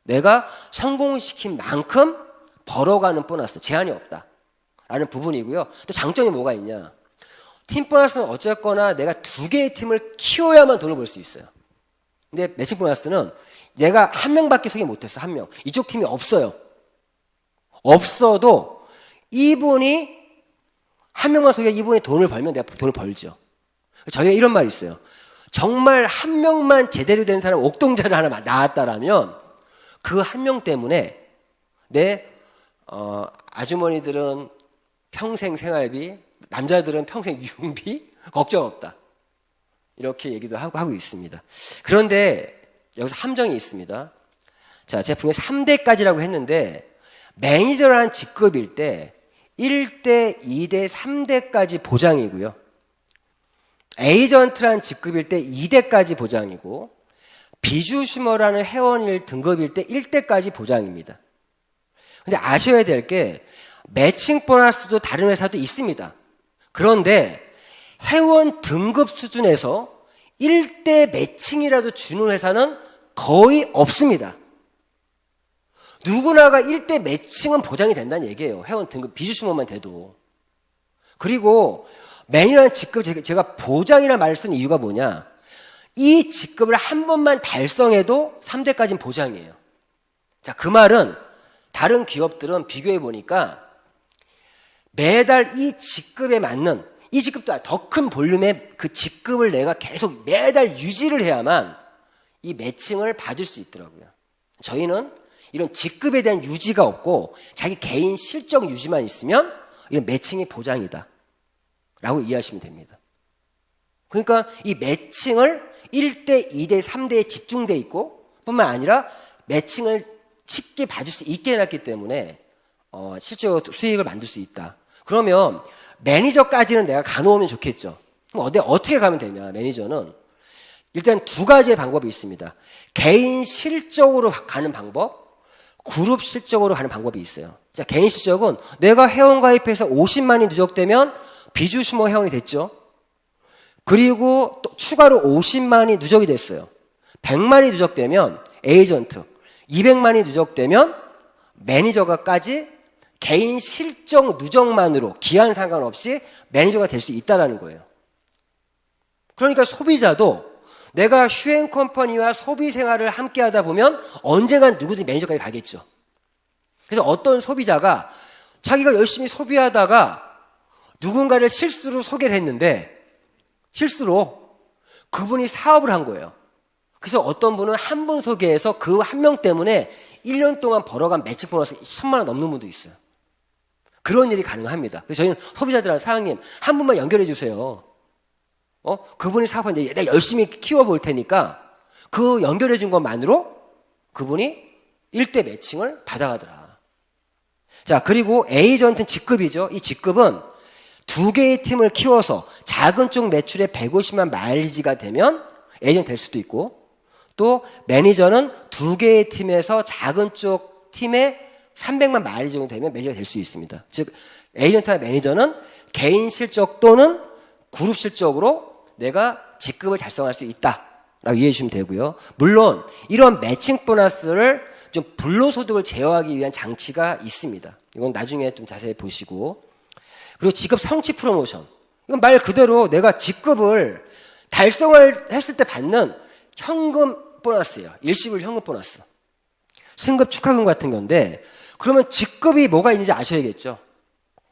내가 성공시킨 만큼 벌어가는 보너스, 제한이 없다 라는 부분이고요. 또 장점이 뭐가 있냐, 팀 보너스는 어쨌거나 내가 2개의 팀을 키워야만 돈을 벌 수 있어요. 근데 매칭 보너스는 내가 한 명밖에 소개 못했어. 한 명. 이쪽 팀이 없어요. 없어도 이분이 한 명만 소개, 이분이 돈을 벌면 내가 돈을 벌죠. 저희가 이런 말이 있어요. 정말 한 명만 제대로 된 사람 옥동자를 하나 나왔다라면 그 한 명 때문에 내 아주머니들은 평생 생활비, 남자들은 평생 유흥비 걱정 없다. 이렇게 얘기도 하고 있습니다. 그런데 여기서 함정이 있습니다. 자, 제가 분명히 3대까지라고 했는데 매니저라는 직급일 때 1대, 2대, 3대까지 보장이고요. 에이전트라는 직급일 때 2대까지 보장이고, 비주슈머라는 회원일 등급일 때 1대까지 보장입니다. 근데 아셔야 될 게 매칭 보너스도 다른 회사도 있습니다. 그런데 회원 등급 수준에서 1대 매칭이라도 주는 회사는 거의 없습니다. 누구나가 1대 매칭은 보장이 된다는 얘기예요. 회원 등급 비주슈머만 돼도. 그리고 매니저라는 직급, 제가 보장이라는 말을 쓴 이유가 뭐냐, 이 직급을 한 번만 달성해도 3대까지는 보장이에요. 자, 그 말은 다른 기업들은 비교해 보니까 매달 이 직급에 맞는, 이 직급도 더 큰 볼륨의 그 직급을 내가 계속 매달 유지를 해야만 이 매칭을 받을 수 있더라고요. 저희는 이런 직급에 대한 유지가 없고 자기 개인 실적 유지만 있으면 이런 매칭이 보장이다 라고 이해하시면 됩니다. 그러니까 이 매칭을 1대, 2대, 3대에 집중돼 있고 뿐만 아니라 매칭을 쉽게 받을 수 있게 해놨기 때문에 실제로 수익을 만들 수 있다. 그러면 매니저까지는 내가 가놓으면 좋겠죠. 그럼 어떻게 가면 되냐, 매니저는. 일단 2가지의 방법이 있습니다. 개인 실적으로 가는 방법, 그룹 실적으로 가는 방법이 있어요. 자, 개인 실적은 내가 회원 가입해서 50만이 누적되면 비주슈머 회원이 됐죠. 그리고 또 추가로 50만이 누적이 됐어요. 100만이 누적되면 에이전트, 200만이 누적되면 매니저가까지 개인 실적 누적만으로 기한 상관없이 매니저가 될 수 있다는 거예요. 그러니까 소비자도 내가 휴행 컴퍼니와 소비 생활을 함께 하다 보면 언젠간 누구든지 매니저까지 가겠죠. 그래서 어떤 소비자가 자기가 열심히 소비하다가 누군가를 실수로 소개를 했는데 실수로 그분이 사업을 한 거예요. 그래서 어떤 분은 한 분 소개해서 그 한 명 때문에 1년 동안 벌어간 매칭 보너스 1000만 원 넘는 분도 있어요. 그런 일이 가능합니다. 그래서 저희는 소비자들한테 사장님 한 분만 연결해 주세요. 그분이 사업하는데 내가 열심히 키워볼 테니까 그 연결해 준 것만으로 그분이 1대 매칭을 받아가더라. 자, 그리고 에이전트는 직급이죠. 이 직급은 2개의 팀을 키워서 작은 쪽 매출에 150만 마일리지가 되면 에이전트 될 수도 있고, 또 매니저는 2개의 팀에서 작은 쪽 팀에 300만 마일리지 정도 되면 매니저가 될 수 있습니다. 즉 에이전트나 매니저는 개인 실적 또는 그룹 실적으로 내가 직급을 달성할 수 있다라고 이해해 주시면 되고요. 물론 이런 매칭 보너스를 좀 불로소득을 제어하기 위한 장치가 있습니다. 이건 나중에 좀 자세히 보시고. 그리고 직급 성취 프로모션. 이건 말 그대로 내가 직급을 달성을 했을 때 받는 현금 보너스예요. 일시불 현금 보너스. 승급 축하금 같은 건데 그러면 직급이 뭐가 있는지 아셔야겠죠.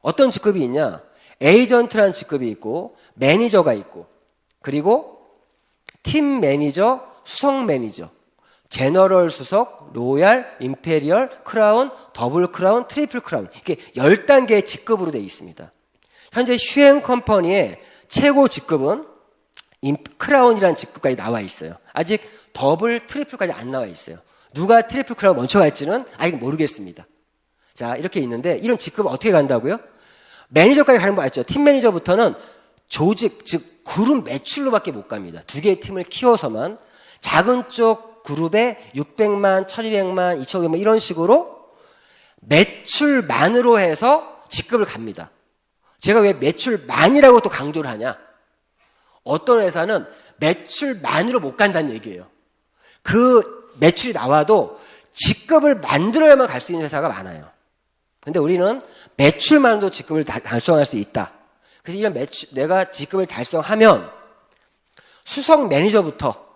어떤 직급이 있냐? 에이전트라는 직급이 있고 매니저가 있고 그리고 팀 매니저, 수석 매니저, 제너럴 수석, 로얄, 임페리얼, 크라운, 더블 크라운, 트리플 크라운 이렇게 10단계의 직급으로 되어 있습니다. 현재 슈행 컴퍼니의 최고 직급은 크라운이라는 직급까지 나와 있어요. 아직 더블, 트리플까지 안 나와 있어요. 누가 트리플 크라운 먼저 갈지는 아직 모르겠습니다. 자, 이렇게 있는데 이런 직급을 어떻게 간다고요? 매니저까지 가는 거 맞죠? 팀 매니저부터는 조직, 즉 그룹 매출로밖에 못 갑니다. 두 개의 팀을 키워서만 작은 쪽 그룹에 600만, 1200만, 2500만 이런 식으로 매출만으로 해서 직급을 갑니다. 제가 왜 매출만이라고 또 강조를 하냐? 어떤 회사는 매출만으로 못 간다는 얘기예요. 그 매출이 나와도 직급을 만들어야만 갈 수 있는 회사가 많아요. 근데 우리는 매출만으로도 직급을 달성할 수 있다. 그래서 이런 내가 직급을 달성하면 수석 매니저부터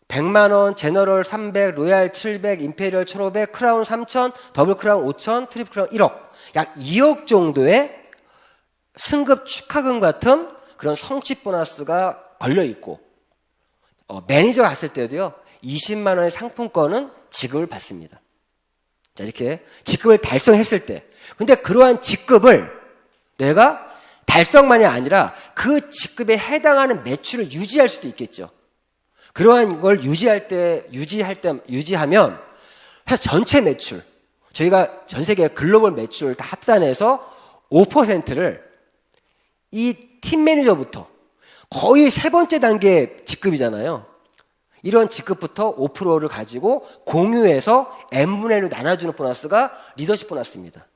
100만 원, 제너럴 300, 로얄 700, 임페리얼 1500, 크라운 3000, 더블 크라운 5000, 트리플 크라운 1억. 약 2억 정도의 승급 축하금 같은 그런 성취 보너스가 걸려 있고 매니저 갔을 때도요. 20만 원의 상품권은 지급을 받습니다. 자, 이렇게 직급을 달성했을 때 근데 그러한 직급을 내가 달성만이 아니라 그 직급에 해당하는 매출을 유지할 수도 있겠죠. 그러한 걸 유지하면 회사 전체 매출, 저희가 전 세계 글로벌 매출 다 합산해서 5%를 이 팀 매니저부터 거의 세 번째 단계 직급이잖아요. 이런 직급부터 5%를 가지고 공유해서 n분의 1로 나눠주는 보너스가 리더십 보너스입니다.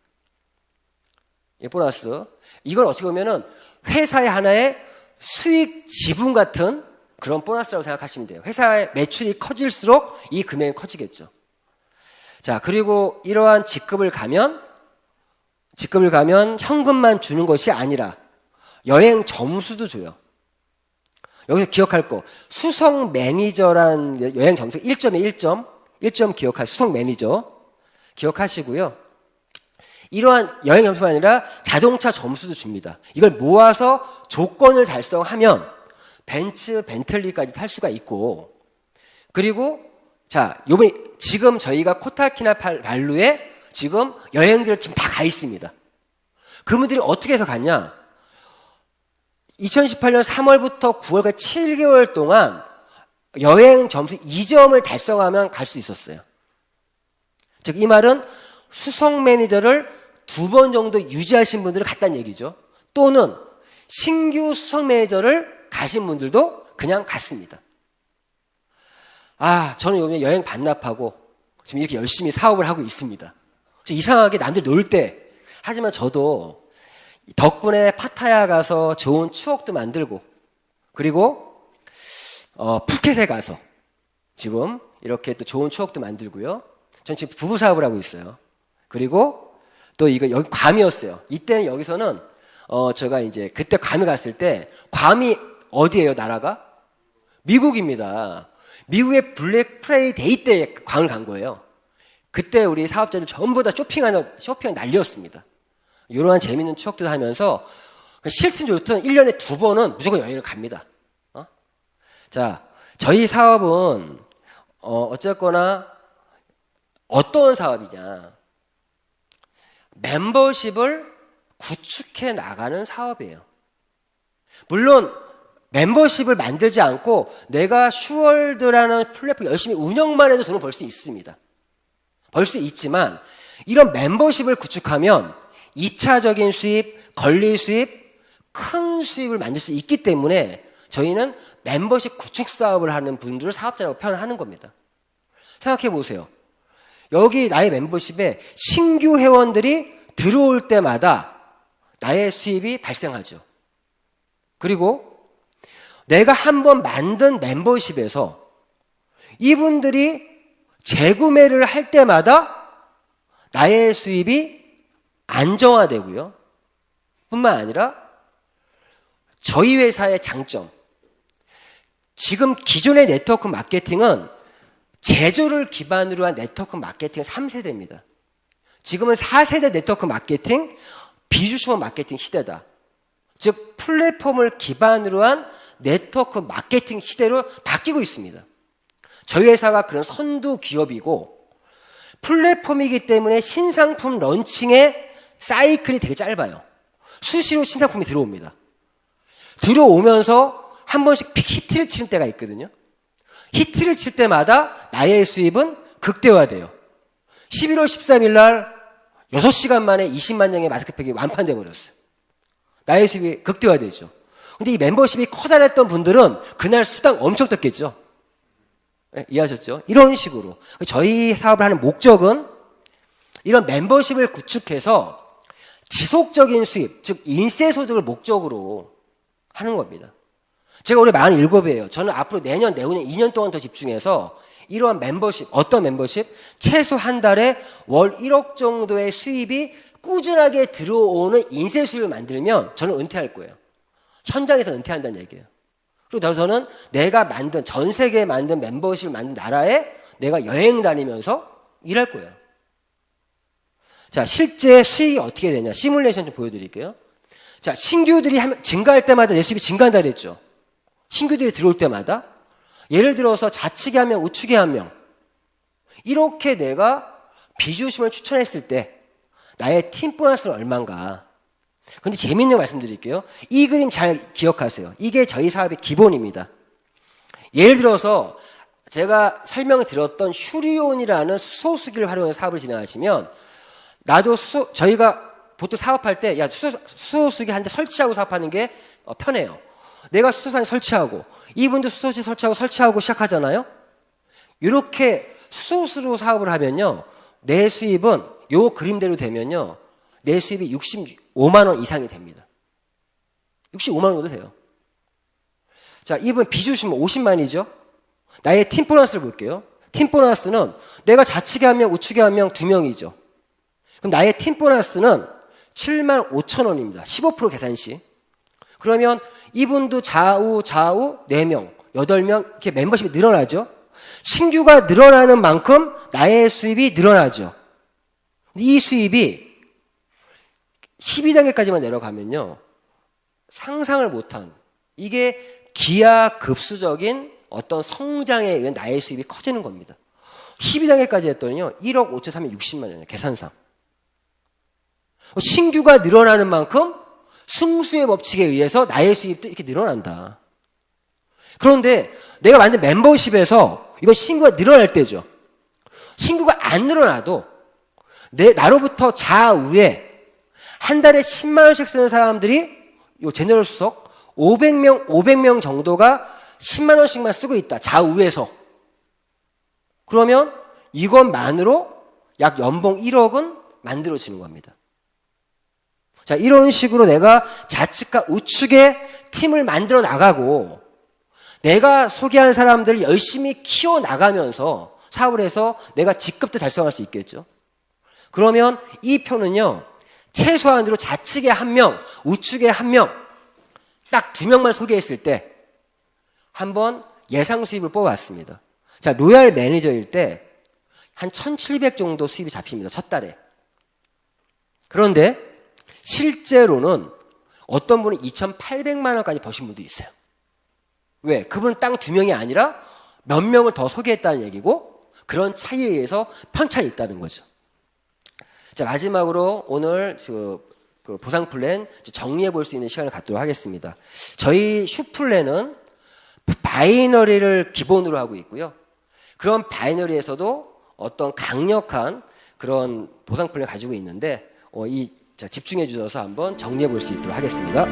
이 보너스. 이걸 어떻게 보면은 회사의 하나의 수익 지분 같은 그런 보너스라고 생각하시면 돼요. 회사의 매출이 커질수록 이 금액이 커지겠죠. 자, 그리고 이러한 직급을 가면 현금만 주는 것이 아니라 여행 점수도 줘요. 여기서 기억할 거, 수석 매니저란 여행 점수 1점에 1점 기억할 수석 매니저 기억하시고요. 이러한 여행 점수가 아니라 자동차 점수도 줍니다. 이걸 모아서 조건을 달성하면 벤틀리까지 탈 수가 있고, 그리고 자, 요번에 지금 저희가 코타키나발루에 지금 여행들 지금 다 가 있습니다. 그분들이 어떻게 해서 갔냐? 2018년 3월부터 9월까지 7개월 동안 여행 점수 2점을 달성하면 갈 수 있었어요. 즉, 이 말은 수석 매니저를 2번 정도 유지하신 분들을 갔다는 얘기죠. 또는 신규 수석 매니저를 가신 분들도 그냥 갔습니다. 아, 저는 요즘에 여행 반납하고 지금 이렇게 열심히 사업을 하고 있습니다. 이상하게 남들 놀 때, 하지만 저도 덕분에 파타야 가서 좋은 추억도 만들고, 그리고 푸켓에 가서 지금 이렇게 또 좋은 추억도 만들고요. 전 지금 부부 사업을 하고 있어요. 그리고 또 이거 여기 괌이었어요. 이때는 여기서는 제가 이제 그때 괌에 갔을 때, 괌이 어디예요, 나라가? 미국입니다. 미국의 블랙 프라이데이 때 괌을 간 거예요. 그때 우리 사업자들 전부 다 쇼핑 난리였습니다. 이러한 재밌는 추억도 하면서 싫든 좋든 1년에 2번은 무조건 여행을 갑니다. 자, 저희 사업은 어쨌거나 어떤 사업이냐? 멤버십을 구축해 나가는 사업이에요. 물론 멤버십을 만들지 않고 내가 슈월드라는 플랫폼 열심히 운영만 해도 돈을 벌 수 있습니다. 벌 수 있지만 이런 멤버십을 구축하면 2차적인 수입, 권리 수입, 큰 수입을 만들 수 있기 때문에 저희는 멤버십 구축 사업을 하는 분들을 사업자라고 표현하는 겁니다. 생각해 보세요. 여기 나의 멤버십에 신규 회원들이 들어올 때마다 나의 수입이 발생하죠. 그리고 내가 한번 만든 멤버십에서 이분들이 재구매를 할 때마다 나의 수입이 안정화되고요. 뿐만 아니라 저희 회사의 장점, 지금 기존의 네트워크 마케팅은 제조를 기반으로 한 네트워크 마케팅 3세대입니다. 지금은 4세대 네트워크 마케팅, 비주슈머 마케팅 시대다. 즉 플랫폼을 기반으로 한 네트워크 마케팅 시대로 바뀌고 있습니다. 저희 회사가 그런 선두 기업이고 플랫폼이기 때문에 신상품 런칭의 사이클이 되게 짧아요. 수시로 신상품이 들어옵니다. 들어오면서 한 번씩 픽 히트를 치는 때가 있거든요. 히트를 칠 때마다 나의 수입은 극대화돼요. 11월 13일 날 6시간 만에 20만 장의 마스크팩이 완판돼 버렸어요. 나의 수입이 극대화되죠. 근데 이 멤버십이 커다랬던 분들은 그날 수당 엄청 떴겠죠. 네, 이해하셨죠? 이런 식으로 저희 사업을 하는 목적은 이런 멤버십을 구축해서 지속적인 수입, 즉 인세소득을 목적으로 하는 겁니다. 제가 올해 47이에요. 저는 앞으로 내년, 내후년 2년 동안 더 집중해서 이러한 멤버십, 어떤 멤버십? 최소 한 달에 월 1억 정도의 수입이 꾸준하게 들어오는 인세 수입을 만들면 저는 은퇴할 거예요. 현장에서 은퇴한다는 얘기예요. 그리고 저는 내가 만든, 전 세계에 만든 멤버십을 만든 나라에 내가 여행 다니면서 일할 거예요. 자, 실제 수익이 어떻게 되냐. 시뮬레이션 좀 보여드릴게요. 자, 신규들이 증가할 때마다 내 수입이 증가한다 그랬죠. 신규들이 들어올 때마다. 예를 들어서 좌측에 한 명, 우측에 한 명. 이렇게 내가 비주심을 추천했을 때 나의 팀 보너스는 얼마인가. 근데 재미있는 거 말씀드릴게요. 이 그림 잘 기억하세요. 이게 저희 사업의 기본입니다. 예를 들어서 제가 설명을 드렸던 휴리온이라는 수소수기를 활용해서 사업을 진행하시면 나도 저희가 보통 사업할 때 야 수소수기 한 대 설치하고 사업하는 게 편해요. 내가 수소산에 설치하고 이분도 수소지 설치하고 시작하잖아요. 이렇게 수소수로 사업을 하면요. 내 수입은 요 그림대로 되면요. 내 수입이 65만 원 이상이 됩니다. 65만 원 정도 돼요. 자, 이분 비주시면 50만이죠. 나의 팀 보너스를 볼게요. 팀 보너스는 내가 좌측에 한 명, 우측에 한 명, 2명이죠. 그럼 나의 팀 보너스는 7만 5천 원입니다. 15% 계산 시. 그러면 이분도 좌우 4명, 8명 이렇게 멤버십이 늘어나죠. 신규가 늘어나는 만큼 나의 수입이 늘어나죠. 이 수입이 12단계까지만 내려가면요. 상상을 못한 이게 기하급수적인 어떤 성장에 의한 나의 수입이 커지는 겁니다. 12단계까지 했더니요. 1억 5,360만 원이에요. 계산상. 신규가 늘어나는 만큼 승수의 법칙에 의해서 나의 수입도 이렇게 늘어난다. 그런데 내가 만든 멤버십에서 이건 신규가 늘어날 때죠. 신규가 안 늘어나도 나로부터 좌우에 한 달에 10만 원씩 쓰는 사람들이 요 제너럴 수석 500명 정도가 10만 원씩만 쓰고 있다. 좌우에서. 그러면 이것만으로 약 연봉 1억은 만들어지는 겁니다. 자, 이런 식으로 내가 좌측과 우측에 팀을 만들어 나가고 내가 소개한 사람들을 열심히 키워 나가면서 사업을 해서 내가 직급도 달성할 수 있겠죠. 그러면 이 표는요. 최소한으로 좌측에 한 명, 우측에 한 명, 딱 2명만 소개했을 때 한번 예상 수입을 뽑아왔습니다. 자, 로얄 매니저일 때 한 1,700 정도 수입이 잡힙니다. 첫 달에. 그런데 실제로는 어떤 분은 2,800만 원까지 버신 분도 있어요. 왜? 그분은 딱 2명이 아니라 몇 명을 더 소개했다는 얘기고 그런 차이에 의해서 편차가 있다는 거죠. 자, 마지막으로 오늘 그 보상 플랜 정리해 볼 수 있는 시간을 갖도록 하겠습니다. 저희 슈플랜은 바이너리를 기본으로 하고 있고요. 그런 바이너리에서도 어떤 강력한 그런 보상 플랜을 가지고 있는데 집중해 주셔서 한번 정리해 볼 수 있도록 하겠습니다.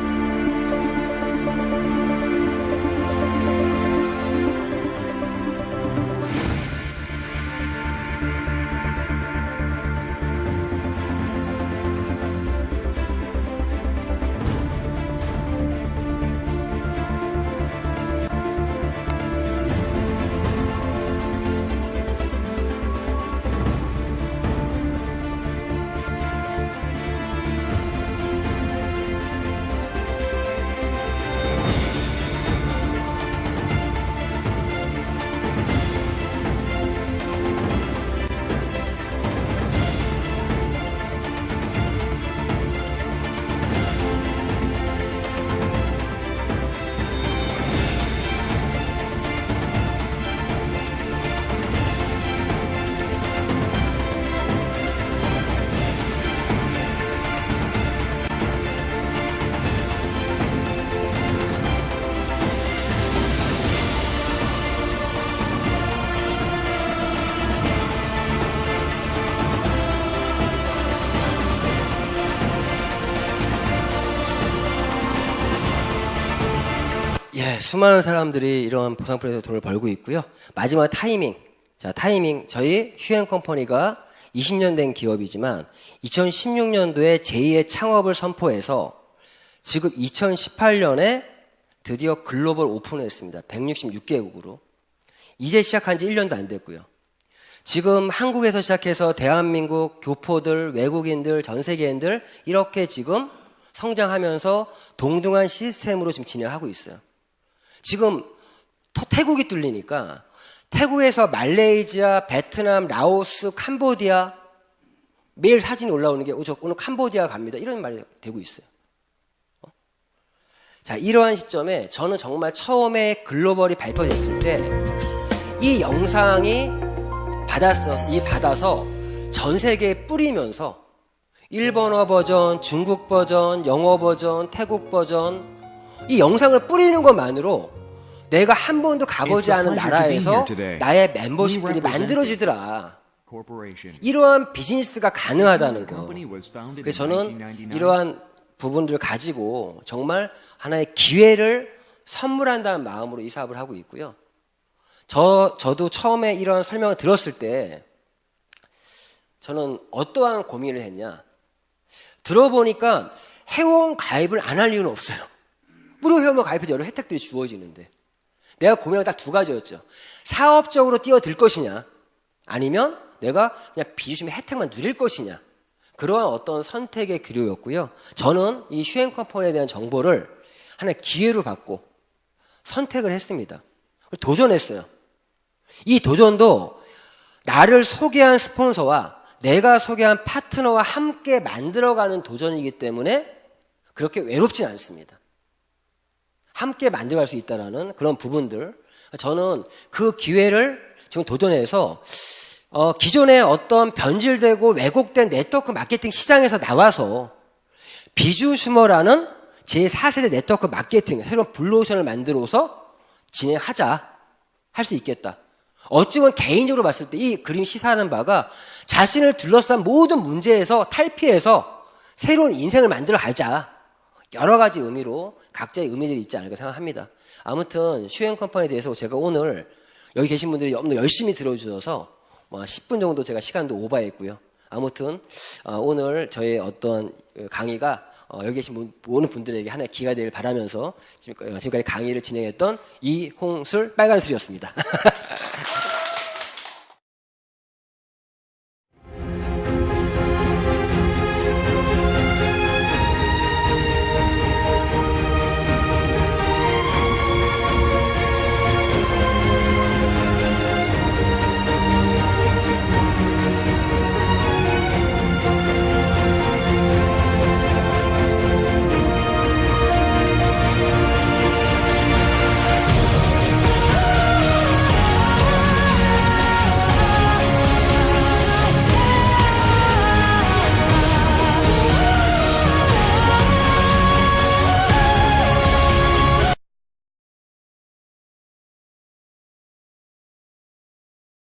네, 수많은 사람들이 이런 보상 프로젝트에서 돈을 벌고 있고요. 마지막 타이밍. 자, 타이밍. 저희 휴행 컴퍼니가 20년 된 기업이지만 2016년도에 제2의 창업을 선포해서 지금 2018년에 드디어 글로벌 오픈을 했습니다. 166개국으로. 이제 시작한 지 1년도 안 됐고요. 지금 한국에서 시작해서 대한민국 교포들, 외국인들, 전 세계인들 이렇게 지금 성장하면서 동등한 시스템으로 지금 진행하고 있어요. 지금 태국이 뚫리니까 태국에서 말레이시아, 베트남, 라오스, 캄보디아 매일 사진이 올라오는 게 저 오늘 캄보디아 갑니다. 이런 말이 되고 있어요. 자, 이러한 시점에 저는 정말 처음에 글로벌이 발표됐을 때 이 영상이 받아서 전 세계에 뿌리면서 일본어 버전, 중국 버전, 영어 버전, 태국 버전 이 영상을 뿌리는 것만으로 내가 한 번도 가보지 않은 나라에서 나의 멤버십들이 만들어지더라. 이러한 비즈니스가 가능하다는 거. 그래서 저는 이러한 부분들을 가지고 정말 하나의 기회를 선물한다는 마음으로 이 사업을 하고 있고요. 저도 처음에 이런 설명을 들었을 때 저는 어떠한 고민을 했냐. 들어보니까 회원 가입을 안 할 이유는 없어요. 무료 회원만 가입해도 여러 혜택들이 주어지는데 내가 고민한 딱 두 가지였죠. 사업적으로 뛰어들 것이냐 아니면 내가 그냥 비주심의 혜택만 누릴 것이냐. 그러한 어떤 선택의 기로였고요. 저는 이 휴행 컴퍼니에 대한 정보를 하나의 기회로 받고 선택을 했습니다. 도전했어요. 이 도전도 나를 소개한 스폰서와 내가 소개한 파트너와 함께 만들어가는 도전이기 때문에 그렇게 외롭진 않습니다. 함께 만들어갈 수 있다는 그런 부분들. 저는 그 기회를 지금 도전해서 기존의 어떤 변질되고 왜곡된 네트워크 마케팅 시장에서 나와서 비주슈머라는 제4세대 네트워크 마케팅, 새로운 블루오션을 만들어서 진행하자, 할 수 있겠다. 어찌 보면 개인적으로 봤을 때 이 그림 시사하는 바가 자신을 둘러싼 모든 문제에서 탈피해서 새로운 인생을 만들어 가자. 여러 가지 의미로 각자의 의미들이 있지 않을까 생각합니다. 아무튼 휴행 컴퍼니에 대해서 제가 오늘 여기 계신 분들이 너무 열심히 들어주셔서 10분 정도 제가 시간도 오버했고요. 아무튼 오늘 저의 어떤 강의가 여기 계신 모든 분들에게 하나의 기회가 되길 바라면서 지금까지 강의를 진행했던 이홍술 빨간술이었습니다.